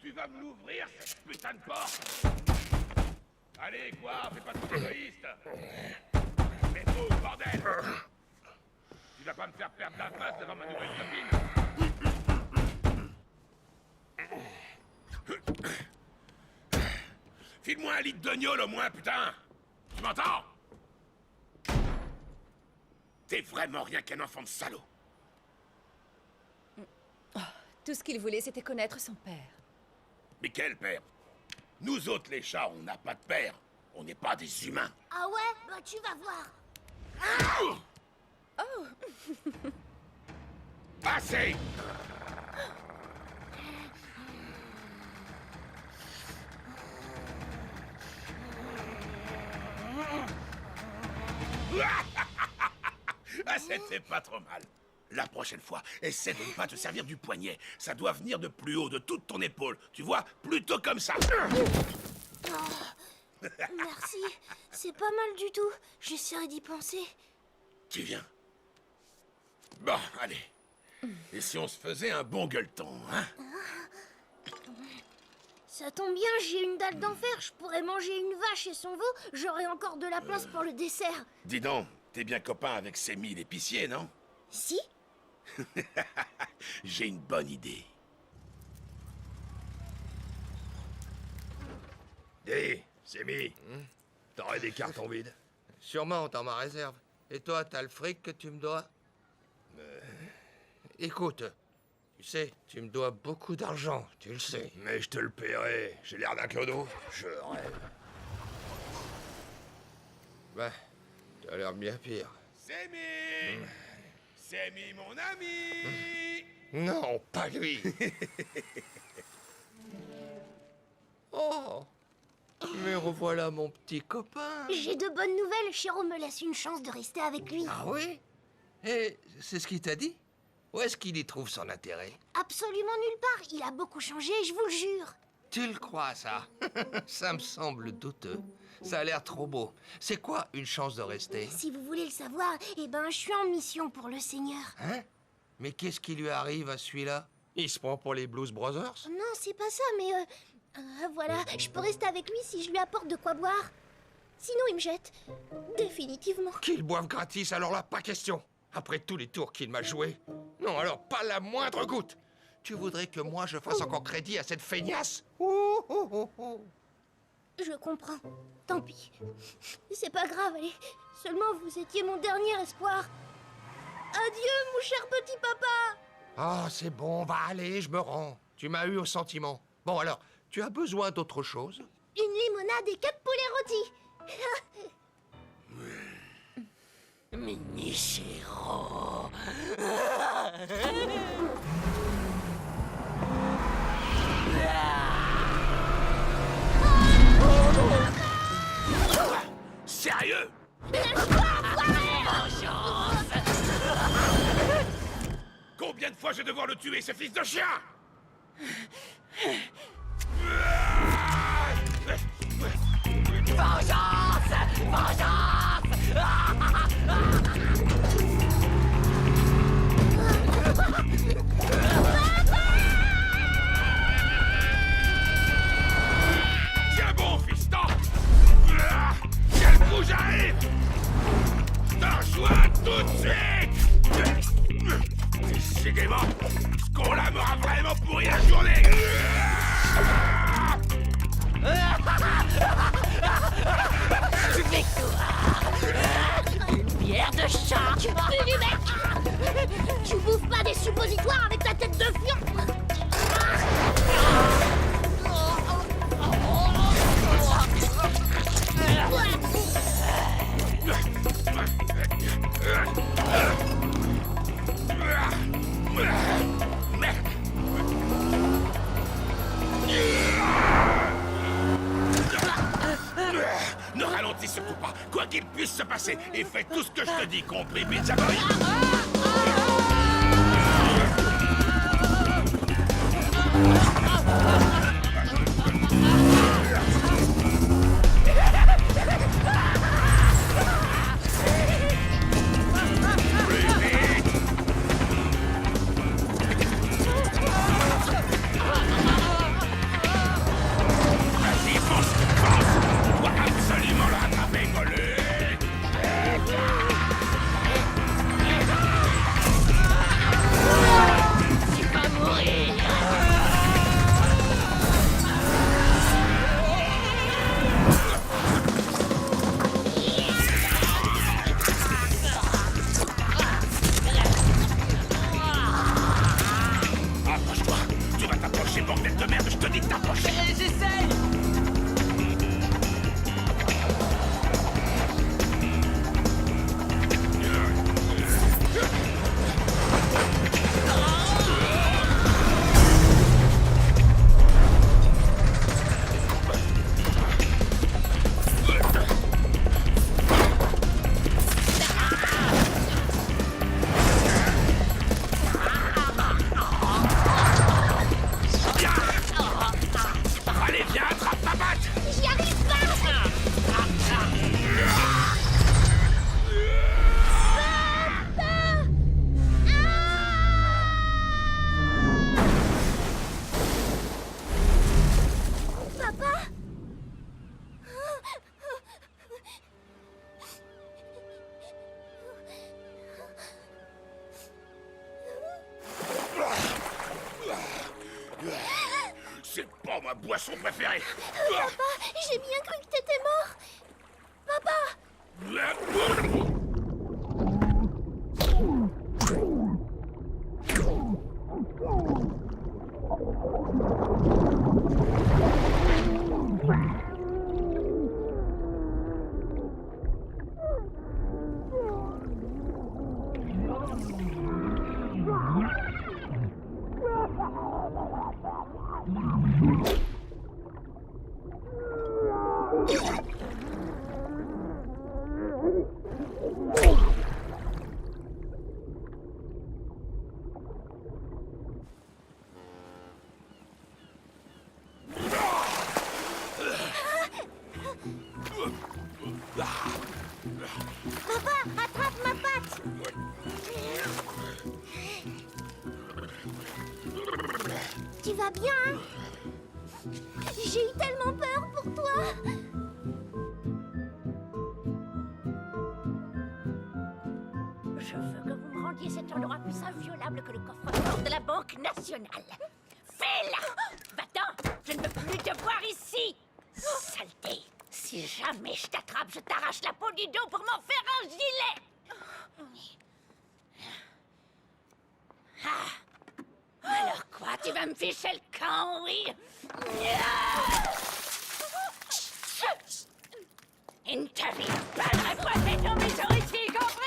Tu vas me l'ouvrir, cette putain de porte! Allez, quoi? Fais pas trop égoïste! Mais ouvre, bordel! Tu vas pas me faire perdre la face devant ma nouvelle copine! File-moi un litre de gnôle au moins, putain! Tu m'entends? T'es vraiment rien qu'un enfant de salaud! Tout ce qu'il voulait, c'était connaître son père. Mais quel père? Nous autres, les chats, on n'a pas de père. On n'est pas des humains. Ah ouais? Bah tu vas voir. Oh! Assez! Ah, c'était pas trop mal. La prochaine fois, essaie de ne pas te servir du poignet. Ça doit venir de plus haut, de toute ton épaule. Tu vois, plutôt comme ça. Merci, c'est pas mal du tout. J'essaierai d'y penser. Tu viens? Bon, allez. Et si on se faisait un bon gueuleton, hein? Ça tombe bien, j'ai une dalle d'enfer. Je pourrais manger une vache et son veau. J'aurai encore de la place pour le dessert. Dis donc, t'es bien copain avec Sémi l'épicier, non? Si? J'ai une bonne idée. Dis, Sémi, t'aurais des cartons vides? Sûrement dans ma réserve. Et toi, t'as le fric que tu me dois? Écoute, tu sais, tu me dois beaucoup d'argent, tu le sais. Mais je te le paierai. J'ai l'air d'un clodo. Je rêve. Bah, t'as l'air bien pire. Sémi! Sémi, mon ami! Non, pas lui. Oh, mais revoilà mon petit copain. J'ai de bonnes nouvelles. Chéro me laisse une chance de rester avec lui. Ah oui? Et c'est ce qu'il t'a dit? Où est-ce qu'il y trouve son intérêt? Absolument nulle part. Il a beaucoup changé, je vous le jure. Tu le crois, ça? Ça me semble douteux. Ça a l'air trop beau. C'est quoi une chance de rester? Si vous voulez le savoir, eh ben, je suis en mission pour le Seigneur. Hein? Mais qu'est-ce qui lui arrive à celui-là? Il se prend pour les Blues Brothers? Non, c'est pas ça, mais voilà, je peux rester avec lui si je lui apporte de quoi boire. Sinon, il me jette. Définitivement. Qu'il boive gratis, alors là, pas question. Après tous les tours qu'il m'a joués. Non, alors pas la moindre goutte. Tu voudrais que moi je fasse encore crédit à cette feignasse? Je comprends. Tant pis. C'est pas grave, allez. Seulement, vous étiez mon dernier espoir. Adieu, mon cher petit papa. Ah, c'est bon, va aller, je me rends. Tu m'as eu au sentiment. Bon, alors, tu as besoin d'autre chose? Une limonade et 4 poulets rôtis. Mini Chéro. Sérieux? Combien de fois je vais devoir le tuer, ce fils de chien? Vengeance! Vengeance! Tiens bon, fiston! Quel coup j'arrive! Je te rejoins tout de suite! Décidément, ce con-là m'aura vraiment pourri la journée! Une bière de chat! Tu pues du mec. Tu bouffes pas des suppositoires avec ta tête de fion. Ne ralentis surtout pas, quoi qu'il puisse se passer, et fais tout ce que je te dis, compris, Pizza Boy? Vas-y, fonce, fonce! On doit absolument le rattraper, Golé! Tu vas mourir! ma boisson préférée. Papa, j'ai bien cru que t'étais mort. Papa! Papa, attrape ma patte! Tu vas bien, hein? J'ai eu tellement peur pour toi! Je veux que vous me rendiez cet endroit plus inviolable que le coffre-fort de la Banque nationale. Fais-la! Va-t'en! Je ne veux plus te voir ici! Saleté! Si jamais je t'attrape, je t'arrache la peau du dos pour m'en faire un gilet! Ah. Alors quoi? Tu vas me ficher le camp, oui? Une terrible balle répointée tombée sur ici, compris?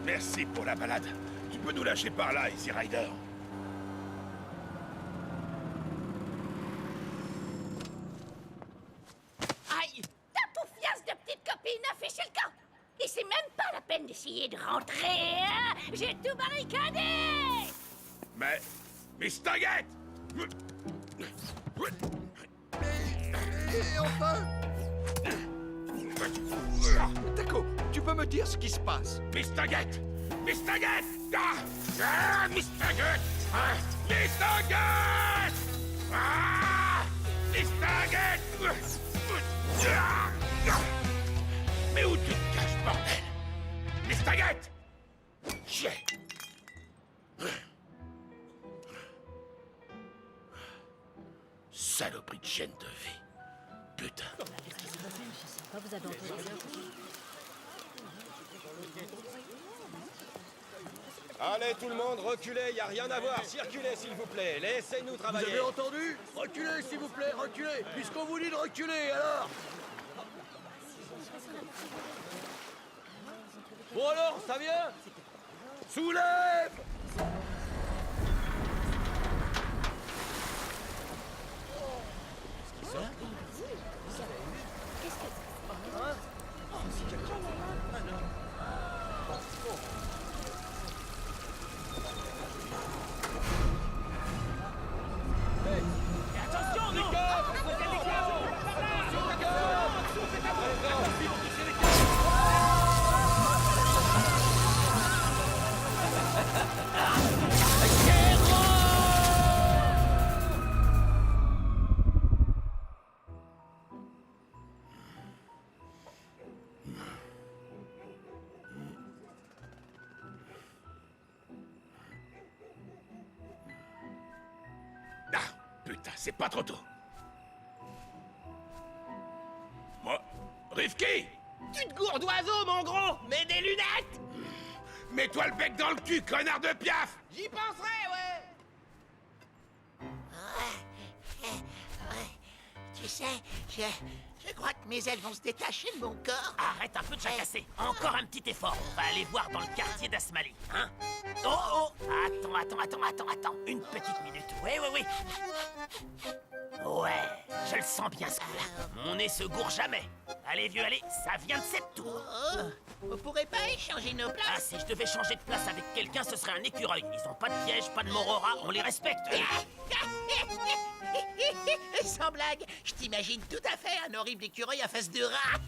Merci pour la balade. Tu peux nous lâcher par là, Easy Rider. Aïe! Ta pouffiasse de petite copine a fiché le camp! Et c'est même pas la peine d'essayer de rentrer, hein? J'ai tout barricadé! Mais... Miss Taggett! Et enfin... Taco, tu peux me dire ce qui se passe? Miss Taggett! Miss Taggett! Ah, Miss Taggett! Ah, Miss Taggett! Ah, Miss Taggett! Mais où tu te caches, bordel? Miss Taggett! Chier! Saloperie de chaîne de vie. Putain. Allez, tout le monde, reculez, y a rien à voir. Circulez, s'il vous plaît. Laissez-nous travailler. Vous avez entendu? Reculez, s'il vous plaît, reculez. Puisqu'on vous dit de reculer, alors. Bon alors, ça vient? Soulève! Attention, non! Ah, putain, c'est pas trop tôt. Moi, Rifki! Tu te gourdes d'oiseau, mon gros! Mets des lunettes! Mets-toi le bec dans le cul, connard de piaf! J'y penserai, ouais! Tu sais, je crois que mes ailes vont se détacher de mon corps. Arrête un peu de jacasser. Encore un petit effort. On va aller voir dans le quartier d'Asmali, hein? Oh! Attends. Une petite minute. Oui. Ouais, je le sens bien, ce coup-là. Mon nez se gourre jamais. Allez, vieux, allez, ça vient de cette tour. On pourrait pas échanger nos Ah, places? si je devais changer de place avec quelqu'un, ce serait un écureuil. Ils ont pas de piège, pas de morora, on les respecte. Sans blague, je t'imagine tout à fait un horrible écureuil à face de rat.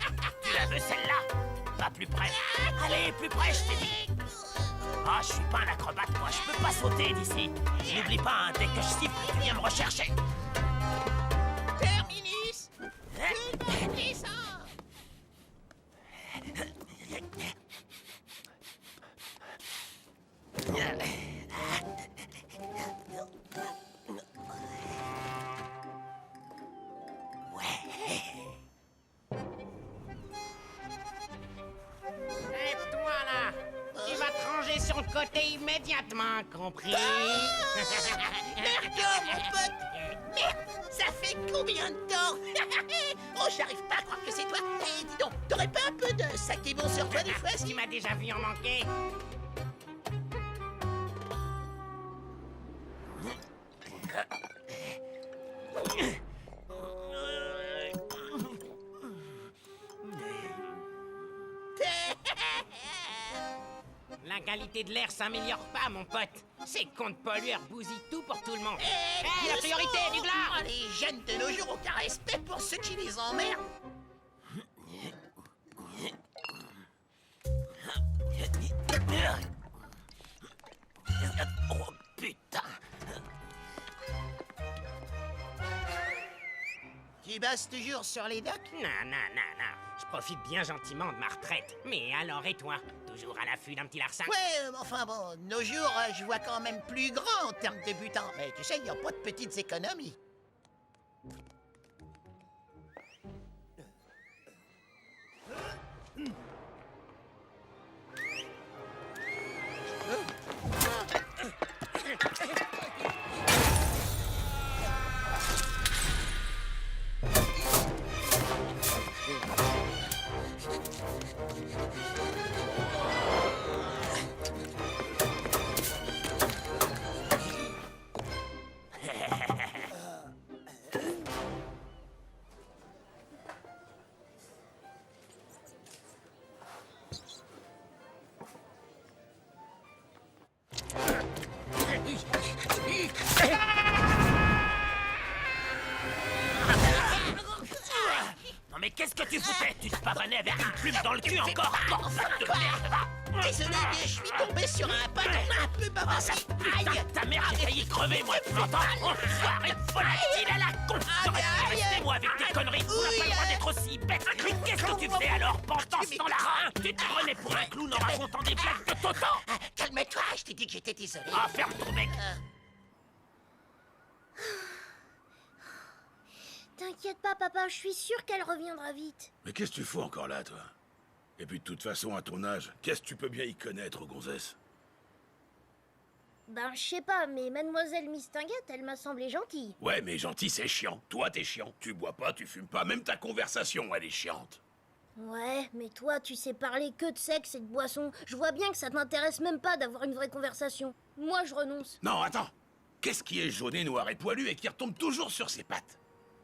Tu la veux, celle-là? Pas plus près. Allez, plus près, je t'ai dit. Ah, je suis pas un acrobate, moi, je peux pas sauter d'ici. N'oublie pas, hein, dès que je siffle, tu viens me rechercher. Terminus! Tout le monde descend! immédiatement compris. Merde, mon pote! Merde, ça fait combien de temps? Oh, j'arrive pas à croire que c'est toi. Et dis donc, t'aurais pas un peu de saké bon sur toi des fois? Tu m'as déjà vu en manquer. La qualité de l'air s'améliore pas, mon pote. Ces comptes pollueurs bousillent tout pour tout le monde. Hey, la priorité, du glas! Oh, les jeunes de nos jours, aucun respect pour ceux qui les emmerdent. Oh, putain! Tu bosses toujours sur les docks? Non. Je profite bien gentiment de ma retraite. Mais alors, et toi? Toujours à l'affût d'un petit larcin? Ouais, enfin bon, de nos jours, je vois quand même plus grand en termes de butin. Mais tu sais, il n'y a pas de petites économies. Non mais qu'est-ce que tu foutais? Tu te pavanais avec une plume dans le cul encore? Bordel de merde, va! Désolé, mais je suis tombé sur un bâton un peu bavassé. Aïe! Putain, ta mère, j'ai failli crever, moi, tu m'entends? Enfoiré de volatile à la con! J'aurais pu rester, moi, avec tes conneries! On n'a pas le droit d'être aussi bête! Mais qu'est-ce que tu faisais alors, pendant ce temps-là, hein? Tu te prenais pour un clown en racontant des blagues de Toto? Calme-toi, je t'ai dit que j'étais désolé. Ah, ferme ton bec! T'inquiète pas, papa, je suis sûre qu'elle reviendra vite. Mais qu'est-ce que tu fous encore là, toi? Et puis de toute façon, à ton âge, qu'est-ce que tu peux bien y connaître, gonzesse? Ben, je sais pas, mais mademoiselle Mistinguette, elle m'a semblé gentille. Ouais, mais gentil, c'est chiant. Toi, t'es chiant. Tu bois pas, tu fumes pas. Même ta conversation, elle est chiante. Ouais, mais toi, tu sais parler que de sexe et de boisson. Je vois bien que ça t'intéresse même pas d'avoir une vraie conversation. Moi, je renonce. Non, attends. Qu'est-ce qui est jaune et noir et poilu et qui retombe toujours sur ses pattes?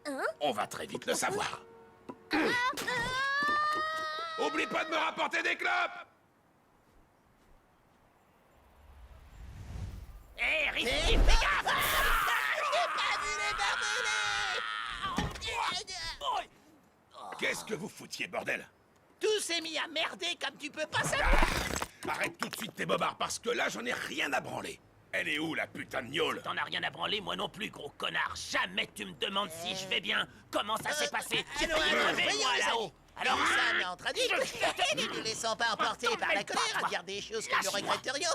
Hein? On va très vite le savoir. Oublie pas de me rapporter des clopes! Hé, Ricky, fais gaffe! J'ai pas vu les barbelés! Qu'est-ce que vous foutiez, bordel? Tout s'est mis à merder comme tu peux pas savoir! Arrête tout de suite tes bobards, parce que là, j'en ai rien à branler. Elle est où, la putain de gnôle? T'en as rien à branler, moi non plus, gros connard. Jamais tu me demandes si je vais bien. Comment ça s'est passé? J'ai failli crever, moi, là-haut. Alors, ça, mais entre adultes, ne nous laissons pas emporter par la colère à dire des choses que nous regretterions.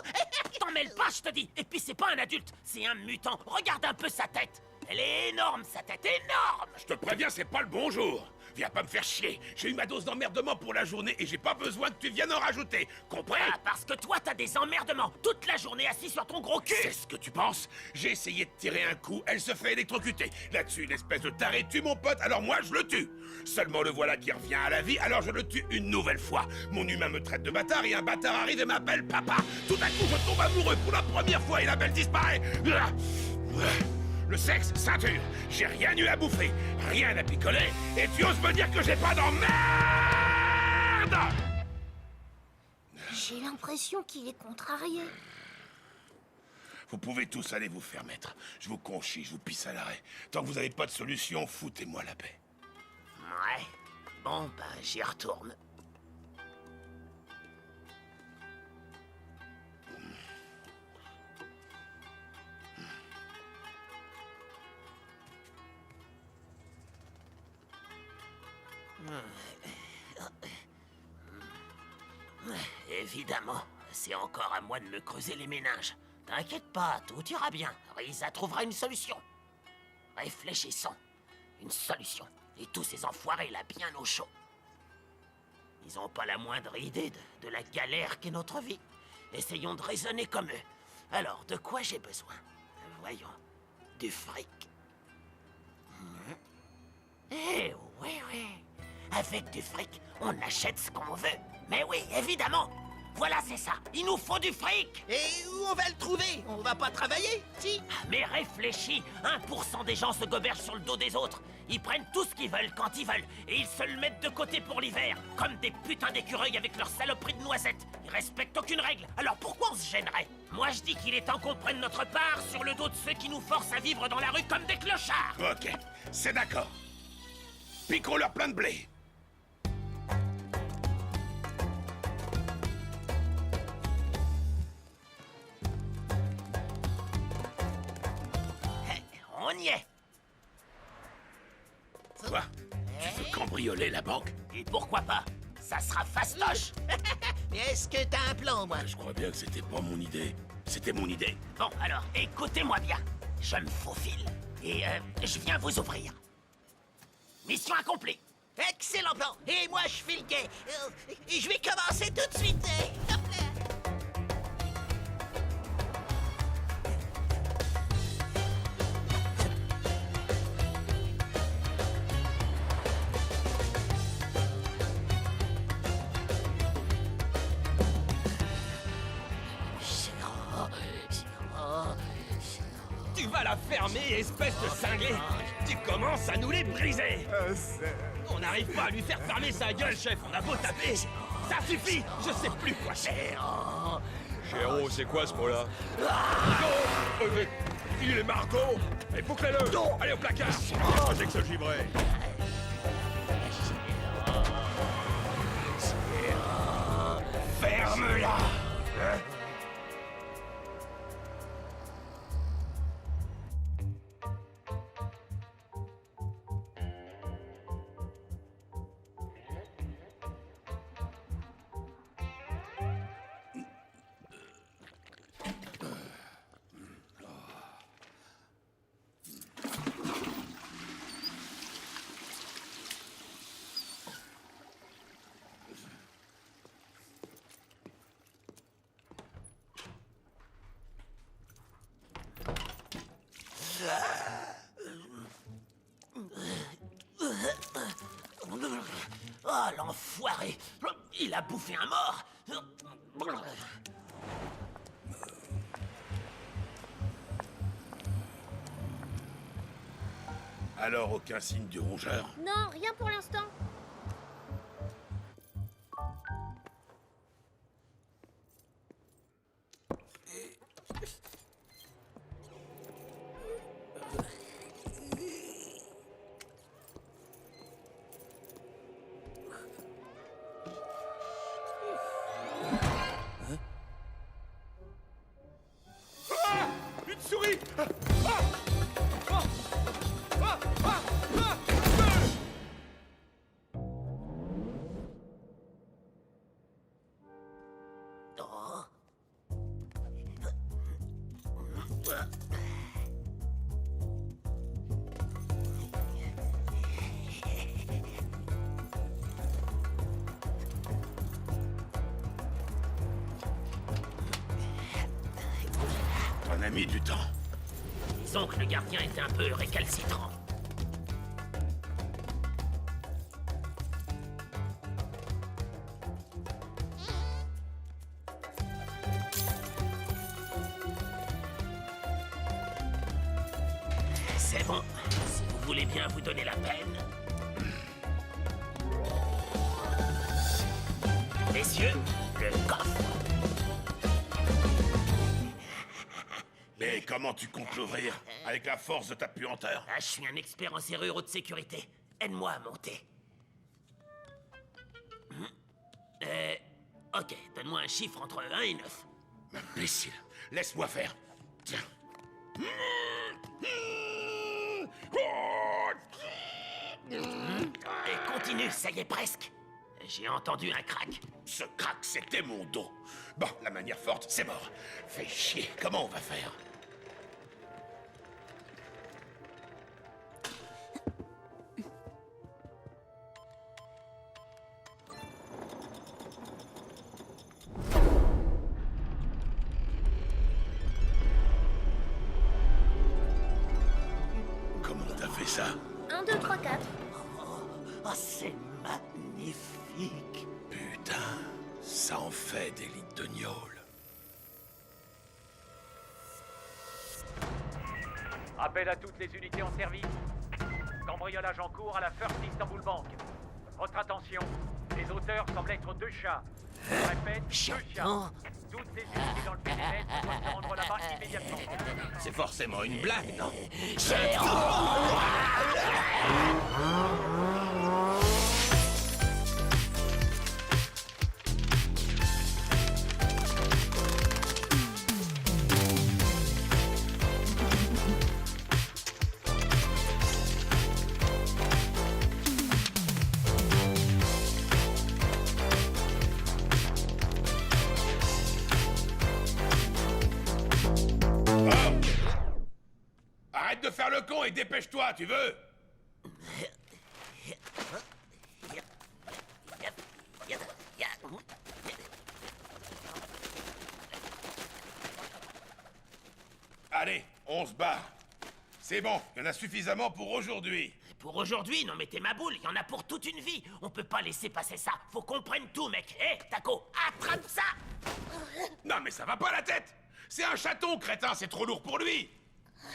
T'en mêles pas, je te dis. Et puis, c'est pas un adulte, c'est un mutant. Regarde un peu sa tête. Elle est énorme, sa tête, énorme. Je te préviens, c'est pas le bonjour. Viens pas me faire chier. J'ai eu ma dose d'emmerdement pour la journée et j'ai pas besoin que tu viennes en rajouter. Compris? Ah, parce que toi, t'as des emmerdements. Toute la journée assis sur ton gros cul. C'est ce que tu penses? J'ai essayé de tirer un coup, elle se fait électrocuter. Là-dessus, l'espèce de taré tue mon pote, alors moi, je le tue. Seulement le voilà qui revient à la vie, alors je le tue une nouvelle fois. Mon humain me traite de bâtard et un bâtard arrive et m'appelle papa. Tout à coup, je tombe amoureux pour la première fois et la belle disparaît. Le sexe, ceinture. J'ai rien eu à bouffer, rien à picoler. Et tu oses me dire que j'ai pas d'emmerde? J'ai l'impression qu'il est contrarié. Vous pouvez tous aller vous faire mettre. Je vous conchis, je vous pisse à l'arrêt. Tant que vous n'avez pas de solution, foutez-moi la paix. Ouais. Bon, ben, j'y retourne. Évidemment, c'est encore à moi de me creuser les méninges. T'inquiète pas, tout ira bien. Risa trouvera une solution. Réfléchissons. Une solution. Et tous ces enfoirés là, bien au chaud. Ils ont pas la moindre idée de la galère qu'est notre vie. Essayons de raisonner comme eux. Alors, de quoi j'ai besoin? Voyons. Du fric. Eh oui, oui. Avec du fric, on achète ce qu'on veut. Mais oui, évidemment. Voilà, c'est ça. Il nous faut du fric. Et où on va le trouver? On va pas travailler, si? Mais réfléchis, 1% des gens se gobergent sur le dos des autres. Ils prennent tout ce qu'ils veulent quand ils veulent, et ils se le mettent de côté pour l'hiver, comme des putains d'écureuils avec leur saloperie de noisettes. Ils respectent aucune règle, alors pourquoi on se gênerait? Moi je dis qu'il est temps qu'on prenne notre part sur le dos de ceux qui nous forcent à vivre dans la rue comme des clochards. Ok, c'est d'accord. Piquons-leur plein de blé. On y est. Quoi? Tu veux cambrioler la banque? Et pourquoi pas? Ça sera fastoche. Mais est-ce que t'as un plan, moi? Je crois bien que c'était pas mon idée. C'était mon idée. Bon, alors, écoutez-moi bien. Je me faufile et je viens vous ouvrir. Mission accomplie. Excellent plan. Et moi, je file le quai. Je vais commencer tout de suite. Hop là. Tu vas la fermer, espèce de cinglé! Tu commences à nous les briser! On n'arrive pas à lui faire fermer sa gueule, chef! On a beau taper! Ça suffit! Je sais plus quoi faire! Chéro, c'est quoi ce mot-là? Margot! Il est Margot! Et bouclez-le! Allez au placard! J'ai que ce givré! Ferme-la. Oh, l'enfoiré! Il a bouffé un mort! Alors, aucun signe du rongeur? Non, rien pour l'instant. Une souris! On a mis du temps. Disons que le gardien était un peu récalcitrant. C'est bon. Si vous voulez bien vous donner la peine. Messieurs, le coffre. Mais comment tu comptes l'ouvrir? Avec la force de ta puanteur? Ah, je suis un expert en serrure haute sécurité. Aide-moi à monter. Ok, donne-moi un chiffre entre 1 et 9. Imbécile, laisse-moi faire. Tiens. Et continue, ça y est presque. J'ai entendu un crack. Ce crack, c'était mon dos. Bon, la manière forte, c'est mort. Fais chier, comment on va faire? t'as fait ça? 1, 2, 3, 4. Oh, c'est magnifique. Putain, ça en fait des litres de gnôle. Appel à toutes les unités en service. Cambriolage en cours à la First Istanbul Bank. Votre attention, les auteurs semblent être 2 chats. Je répète, 2 chats. Toutes les unités dans le périmètre doivent se rendre là-bas immédiatement. C'est forcément une blague, non? Arrête de faire le con et dépêche-toi, tu veux? Allez, on se barre. C'est bon, il y en a suffisamment pour aujourd'hui. Pour aujourd'hui, non mais t'es ma boule, il y en a pour toute une vie. On peut pas laisser passer ça. Faut qu'on prenne tout, mec. Hé, Taco, attrape ça! Non mais ça va pas la tête! C'est un chaton, crétin, c'est trop lourd pour lui!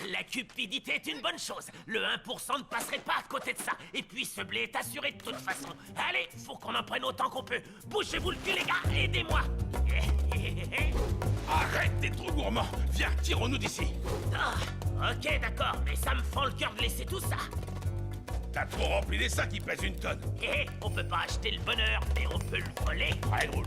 La cupidité est une bonne chose. Le 1% ne passerait pas à côté de ça. Et puis ce blé est assuré de toute façon. Allez, faut qu'on en prenne autant qu'on peut. Bougez-vous le cul, les gars, aidez-moi. Arrête, t'es trop gourmand. Viens, tirons-nous d'ici. Ah, ok, d'accord, mais ça me fend le cœur de laisser tout ça. T'as trop rempli les sacs qui pèsent une tonne. On peut pas acheter le bonheur, mais on peut le voler. Ouais, roule.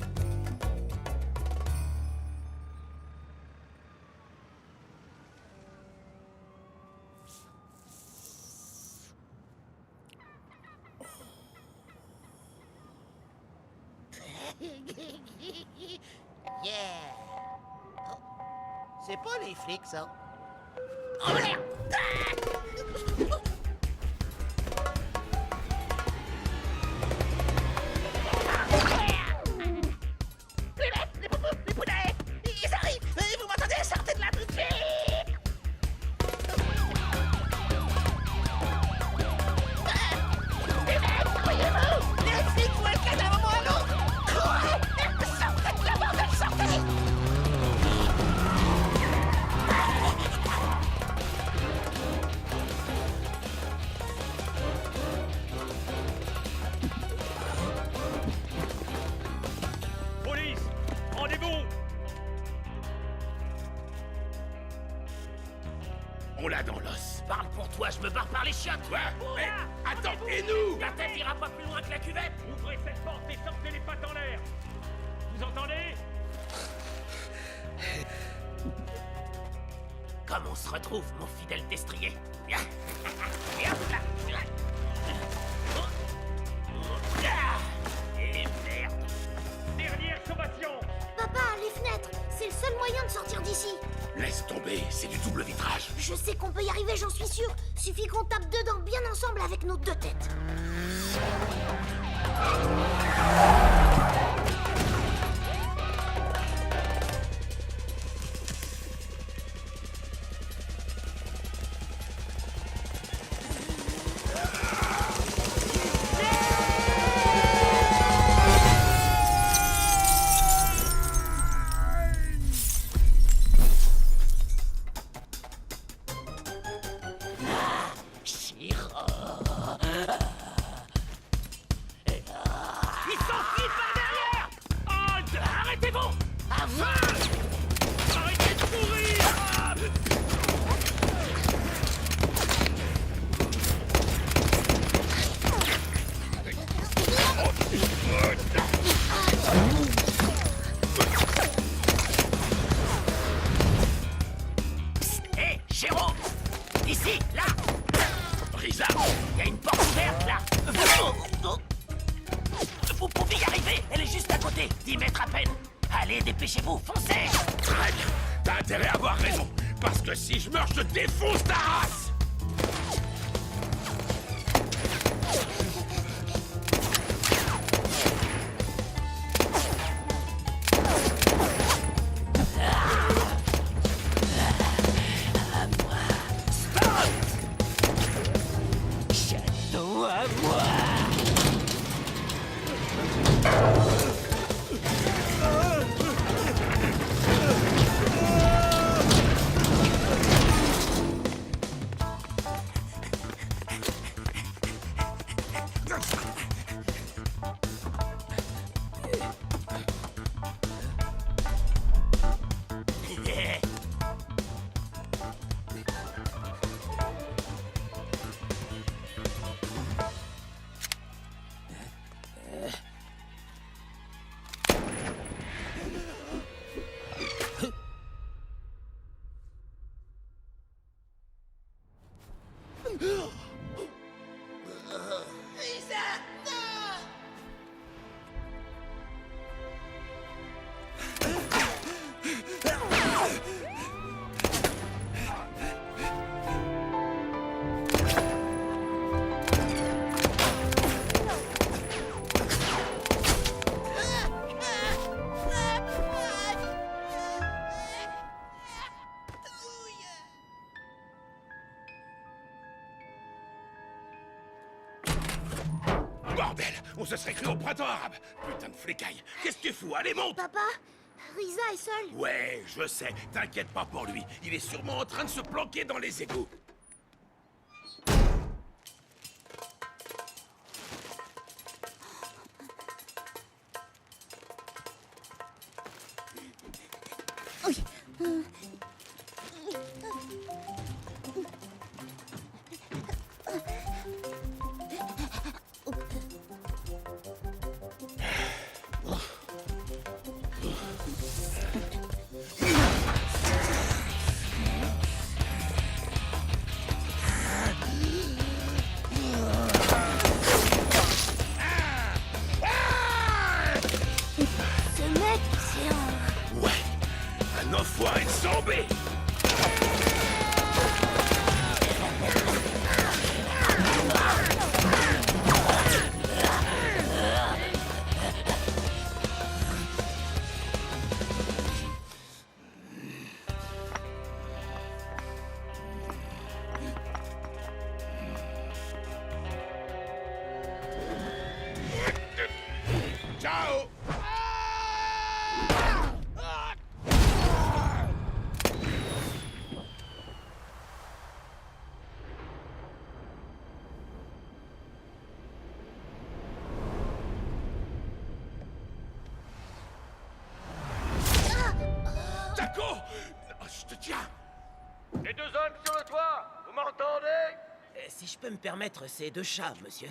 Yeah. Oh, c'est pas les flics, ça. Oh merde! Les poulets! Ils arrivent! Vous m'entendez? Sortez de là tout de suite! Les mecs, croyez-vous! Les flics vont être là d'un moment à l'autre! Courez! Sortez de là, bordel, sortez! Police, rendez-vous! On l'a dans l'os. Parle pour toi, je me barre par les chiottes. Ouais, Oh mais là, attends, rendez-vous. et nous? Ta tête ira pas plus loin que la cuvette. Ouvrez cette porte et sortez les pattes en l'air! Vous entendez? Comme on se retrouve, mon fidèle destrier. Viens. Et hop là. Et merde. Dernière sommation! Papa, les fenêtres, c'est le seul moyen de sortir d'ici. Laisse tomber, c'est du double vitrage. Je sais qu'on peut y arriver, j'en suis sûr. Suffit qu'on tape dedans bien ensemble avec nos 2 têtes. Ils s'enfuient par derrière. Halt! Arrêtez-vous. Arrêtez de courir! Hé, Chéro! Ici, là! Risa, Il y a une porte ouverte, là! Vous pouvez y arriver, elle est juste à côté, 10 mètres à peine. Allez, dépêchez-vous, foncez! très bien. T'as intérêt à avoir raison. Parce que si je meurs, je te défonce ta race. Lisa, non! Bordel, on se serait cru au printemps arabe. Putain de flécaille. Qu'est-ce que tu fous? Allez, monte! Papa, Risa est seule. Ouais, je sais. T'inquiète pas pour lui. Il est sûrement en train de se planquer dans les égouts. Oui. Ce mec, c'est un... Ouais, un enfoiré de zombie! Ciao! Taco! Je te tiens! Les deux hommes sur le toit, vous m'entendez? Si je peux me permettre, c'est deux chats, monsieur.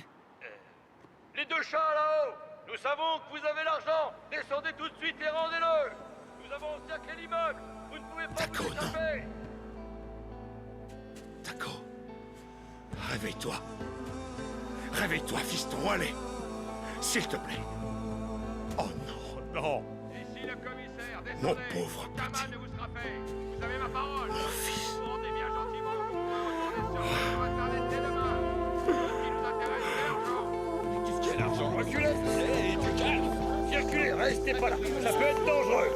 Les deux chats là-haut, nous savons que vous avez l'argent. Descendez tout de suite et rendez-le. Nous avons encerclé l'immeuble. Vous ne pouvez pas vous échapper. Taco, réveille-toi. Réveille-toi, fiston, allez. S'il te plaît. Oh non, non. Ici le commissaire, descendez. Mon pauvre Aucun mal ne vous sera fait. Vous avez ma parole. Mon fils. Vous rendez bien gentiment. Vous retournez sur Internet dès demain. Ce qui nous intéresse, c'est l'argent. Qu'est-ce qu'il y a l'argent? Reculez! Hé, du calme! Circulez, restez pas là, ça peut être dangereux!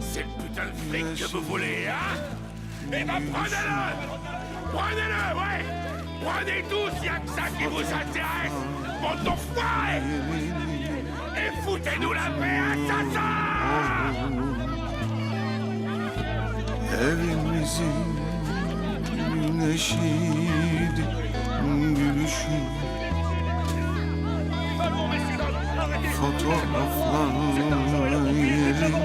C'est le putain de fric que vous voulez, hein? Eh ben prenez-le! Prenez-le, ouais! Prenez tout s'il y a que ça qui vous intéresse! Bande d'enfoirés! Et foutez-nous la paix, assassins! Evimizin güneşiydi gülüşün Fotoğrafların yerini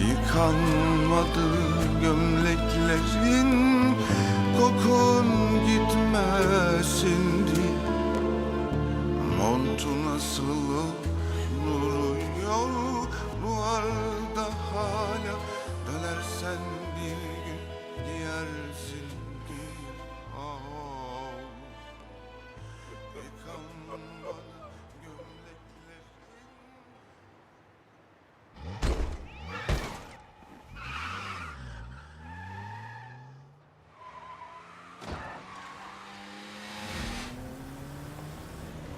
Yıkanmadı gömleklerin kokun gitmesin diye Montun asılı duruyor duvarda hala Dönersen bir gün giyersin diye Yıkanmadı gömleklerin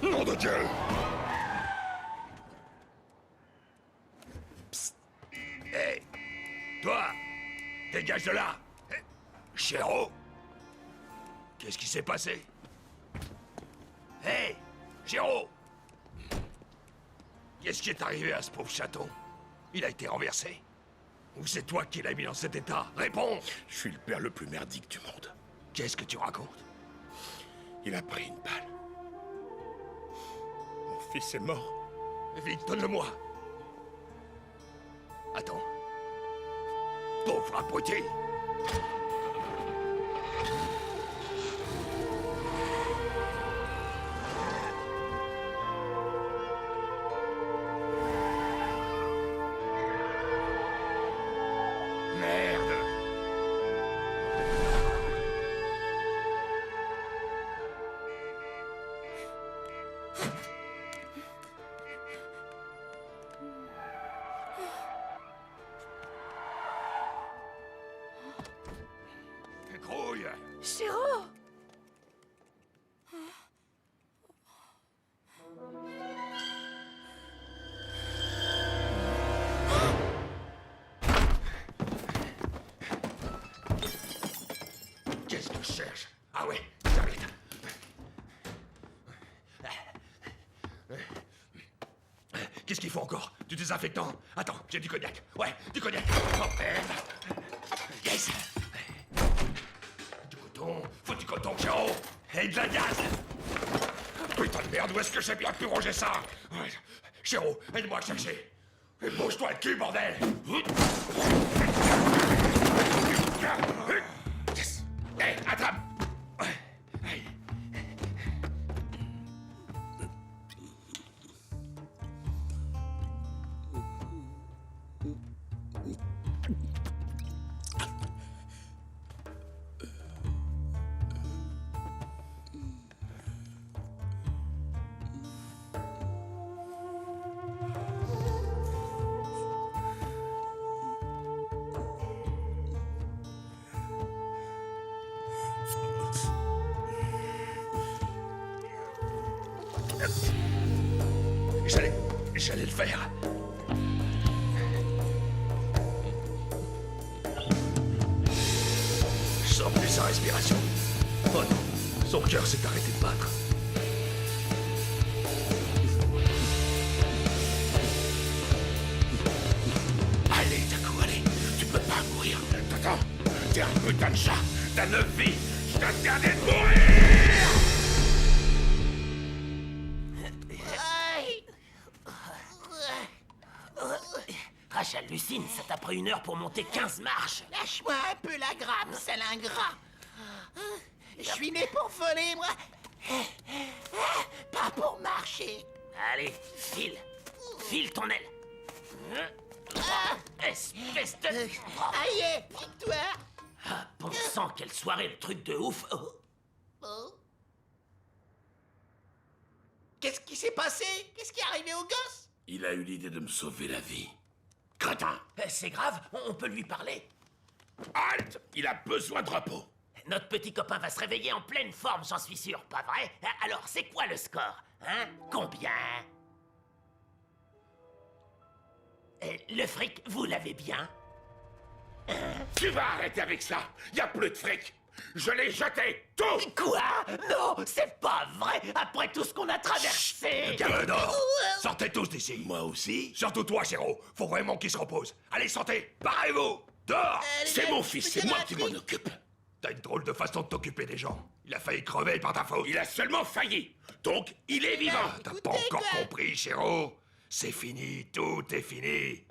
Nom de Dieu! Psst! Hé! Toi! Dégage de là! Hé, Chéro! Qu'est-ce qui s'est passé? Hé! Chéro! Qu'est-ce qui est arrivé à ce pauvre chaton? Il a été renversé? Ou c'est toi qui l'as mis dans cet état? Réponds! Je suis le père le plus merdique du monde. Qu'est-ce que tu racontes? Il a pris une balle. Mon fils est mort. Vite, donne-le-moi. Attends. pauvre abruti. Merde. Grouille. Chéro! Qu'est-ce que je cherche? Ah ouais, ça vite. Qu'est-ce qu'il faut encore? Du désinfectant? Attends, j'ai du cognac. Ouais, du cognac. Oh merde. Yes. Du coton. Faut du coton, Chéro. Et de la gaz. Putain de merde, où est-ce que j'ai bien pu ranger ça? Ouais. Chéro, aide-moi à chercher. Et bouge-toi le cul, bordel. Yes. Hé, attrape. Hey. J'allais le faire. Je sens plus sa respiration. Oh non, son cœur s'est arrêté de battre. Allez, Taku, allez. Tu peux pas mourir. Attends, t'es un putain de chat. T'as 9 vies. Je t'interdis de mourir. Ah, j'hallucine, ça t'a pris 1 heure pour monter 15 marches. Lâche-moi un peu la grappe, sale ingrat. Je suis né pour voler, moi. Pas pour marcher. Allez, file. File ton aile. Espèce de... Aïe, victoire. Ah, bon sang, quelle soirée, le truc de ouf. Oh. Qu'est-ce qui s'est passé? Qu'est-ce qui est arrivé au gosse? Il a eu l'idée de me sauver la vie. Crétin! C'est grave, on peut lui parler. Halte! Il a besoin de repos. Notre petit copain va se réveiller en pleine forme, j'en suis sûr, pas vrai? Alors, c'est quoi le score? Hein? Combien? Le fric, vous l'avez bien? Tu vas arrêter avec ça. Y a plus de fric. Je l'ai jeté, tout. Quoi? Non, c'est pas vrai. Après tout ce qu'on a traversé. Garde d'or. Sortez tous d'ici. Moi aussi. Surtout toi, Chéro. Faut vraiment qu'il se repose. Allez, sortez. Barrez-vous. Dehors. C'est mon fils, c'est moi qui m'en occupe. T'as une drôle de façon de t'occuper des gens. Il a failli crever par ta faute. Il a seulement failli. Donc, il est vivant. T'as pas encore compris, Chéro. C'est fini, tout est fini.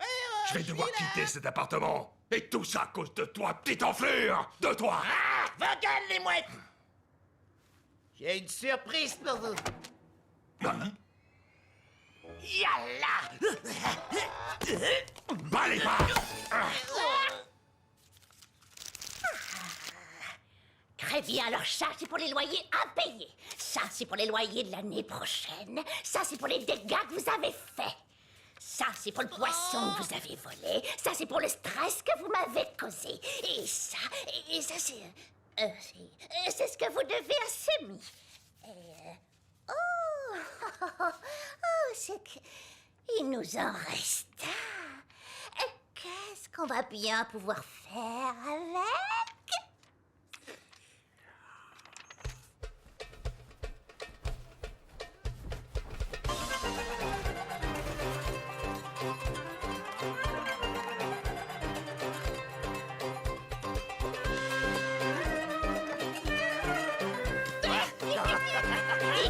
Je vais devoir quitter cet appartement. Et tout ça à cause de toi, petite enflure. De toi. Va gueule, les mouettes. J'ai une surprise pour vous. Yalla. Bas les pas. Très bien, alors ça, c'est pour les loyers impayés. Ça, c'est pour les loyers de l'année prochaine. Ça, c'est pour les dégâts que vous avez faits. Ça, c'est pour le poisson que vous avez volé. Ça, c'est pour le stress que vous m'avez causé. Et ça, c'est... c'est ce que vous devez à Semi. C'est que... il nous en reste un. Et qu'est-ce qu'on va bien pouvoir faire avec?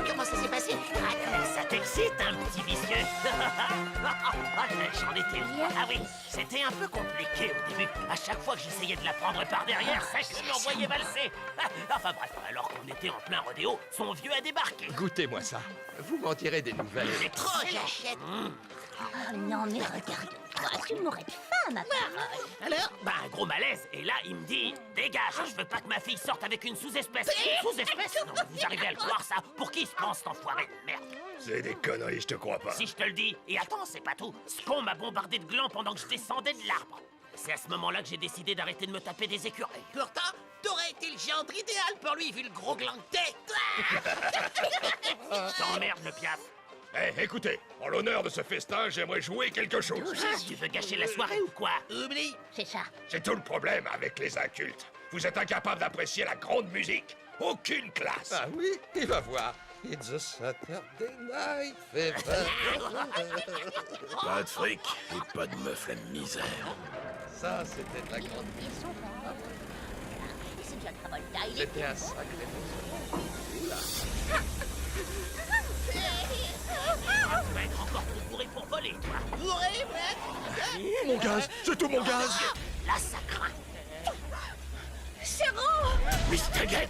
Comment ça s'est passé? Ça t'excite, un petit vicieux. J'en étais où? Ah oui, c'était un peu compliqué au début. À chaque fois que j'essayais de la prendre par derrière, ça je m'envoyait valser. Enfin bref, alors qu'on était en plein rodéo, son vieux a débarqué. Goûtez-moi ça. Vous m'en direz des nouvelles. C'est trop, J'achète. Oh non, mais regarde-toi, tu mourrais de faim, ma parole. Alors? Bah, un gros malaise, et là, il me dit « Dégage, je veux pas que ma fille sorte avec une sous-espèce. » Une sous-espèce? Non, mais vous arrivez à le croire, ça? Pour qui il se prend, cet enfoiré de merde? C'est des conneries, je te crois pas. Si je te le dis, et attends, c'est pas tout. Ce con m'a bombardé de glands pendant que je descendais de l'arbre. C'est à ce moment-là que j'ai décidé d'arrêter de me taper des écureuils. Pourtant, t'aurais été le gendre idéal pour lui, vu le gros gland que t'es. T'emmerdes, le piaf. Eh, écoutez, en l'honneur de ce festin, j'aimerais jouer quelque chose. Tu veux gâcher la soirée ou quoi? Oublie. C'est ça. C'est tout le problème avec les incultes. Vous êtes incapables d'apprécier la grande musique. Aucune classe. Ah oui, il va voir. It's a Saturday night fever. Pas de fric et pas de meuf la misère. Ça, c'était de la grande Ils sont forts. Et c'est John Travolta, il est... C'était un sacré morceau. Tu vas être encore trop bourré pour voler, toi. Bourré, Brett. Mon gaz, c'est tout mon gaz. Là, ça craint. Mr. Get.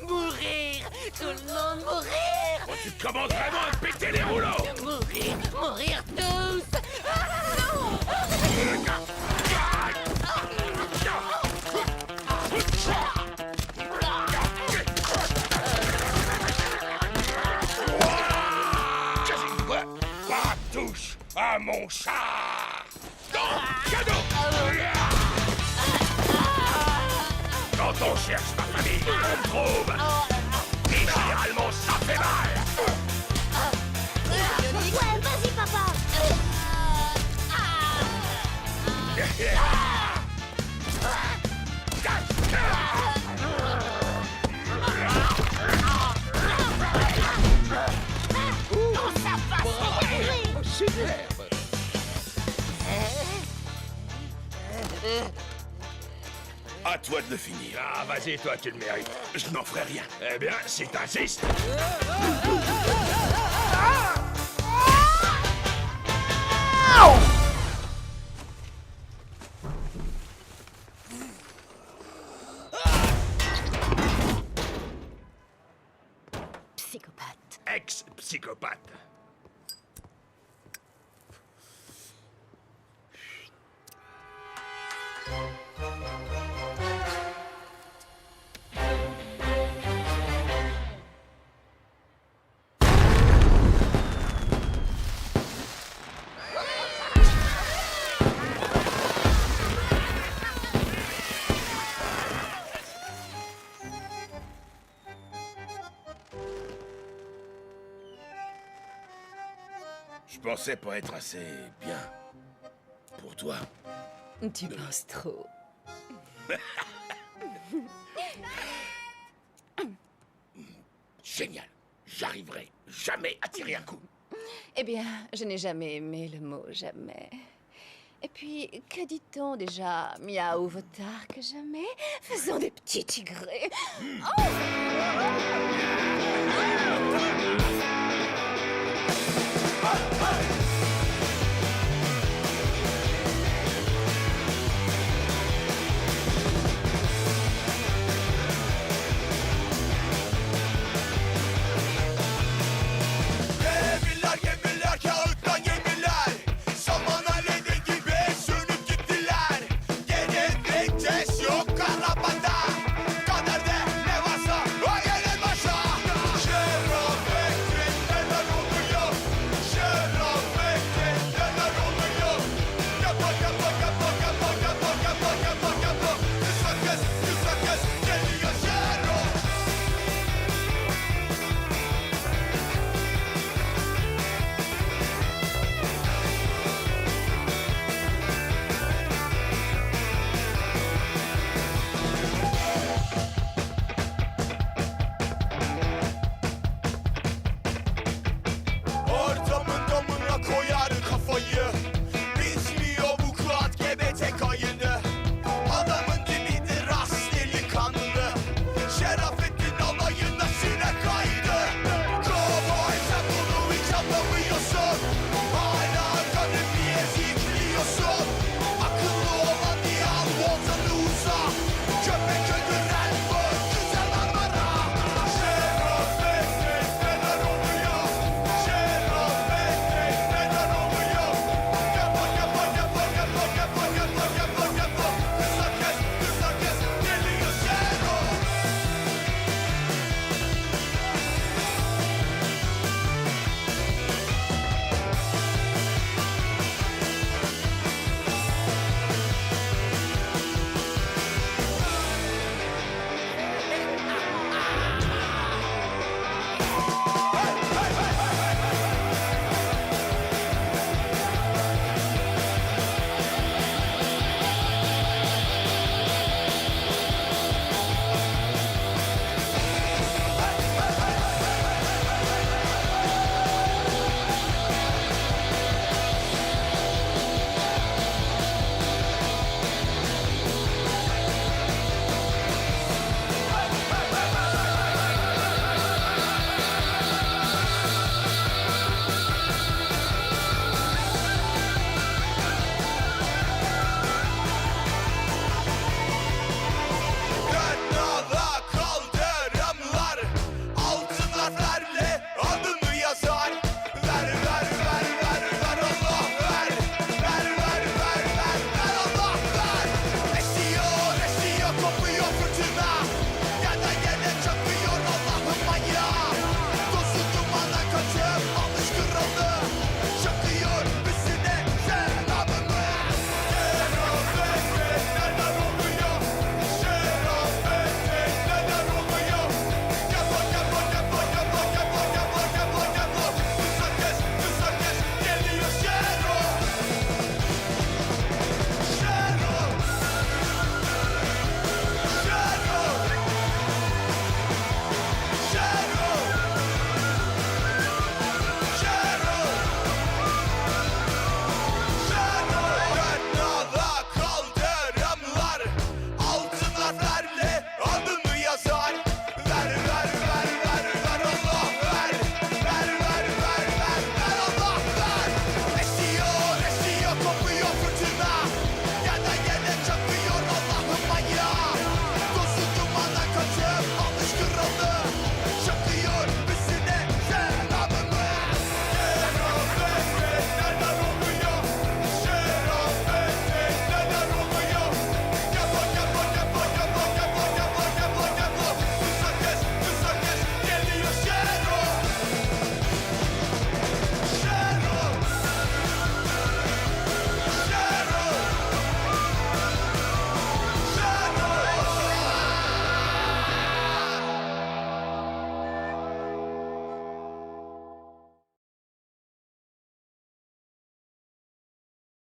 Mourir! Tout le monde mourir! Oh, tu commences vraiment à péter les rouleaux. Mourir! Mourir tous! Pas touche à mon chat. Cadeau. Quand on cherche ma famille, on me trouve. Et généralement, ça fait mal. Ouais, vas-y, papa. Superbe. À toi de le finir. Ah, vas-y, toi, tu le mérites. Je n'en ferai rien. Eh bien, si t'insistes. Psychopathe. Ex-psychopathe. Je pensais pas être assez bien pour toi. Tu penses trop. Génial. J'arriverai jamais à tirer un coup. Eh bien, je n'ai jamais aimé le mot jamais. Et puis, que dit-on déjà? Miaou vaut tard que jamais. Faisons des petits tigrés. Oh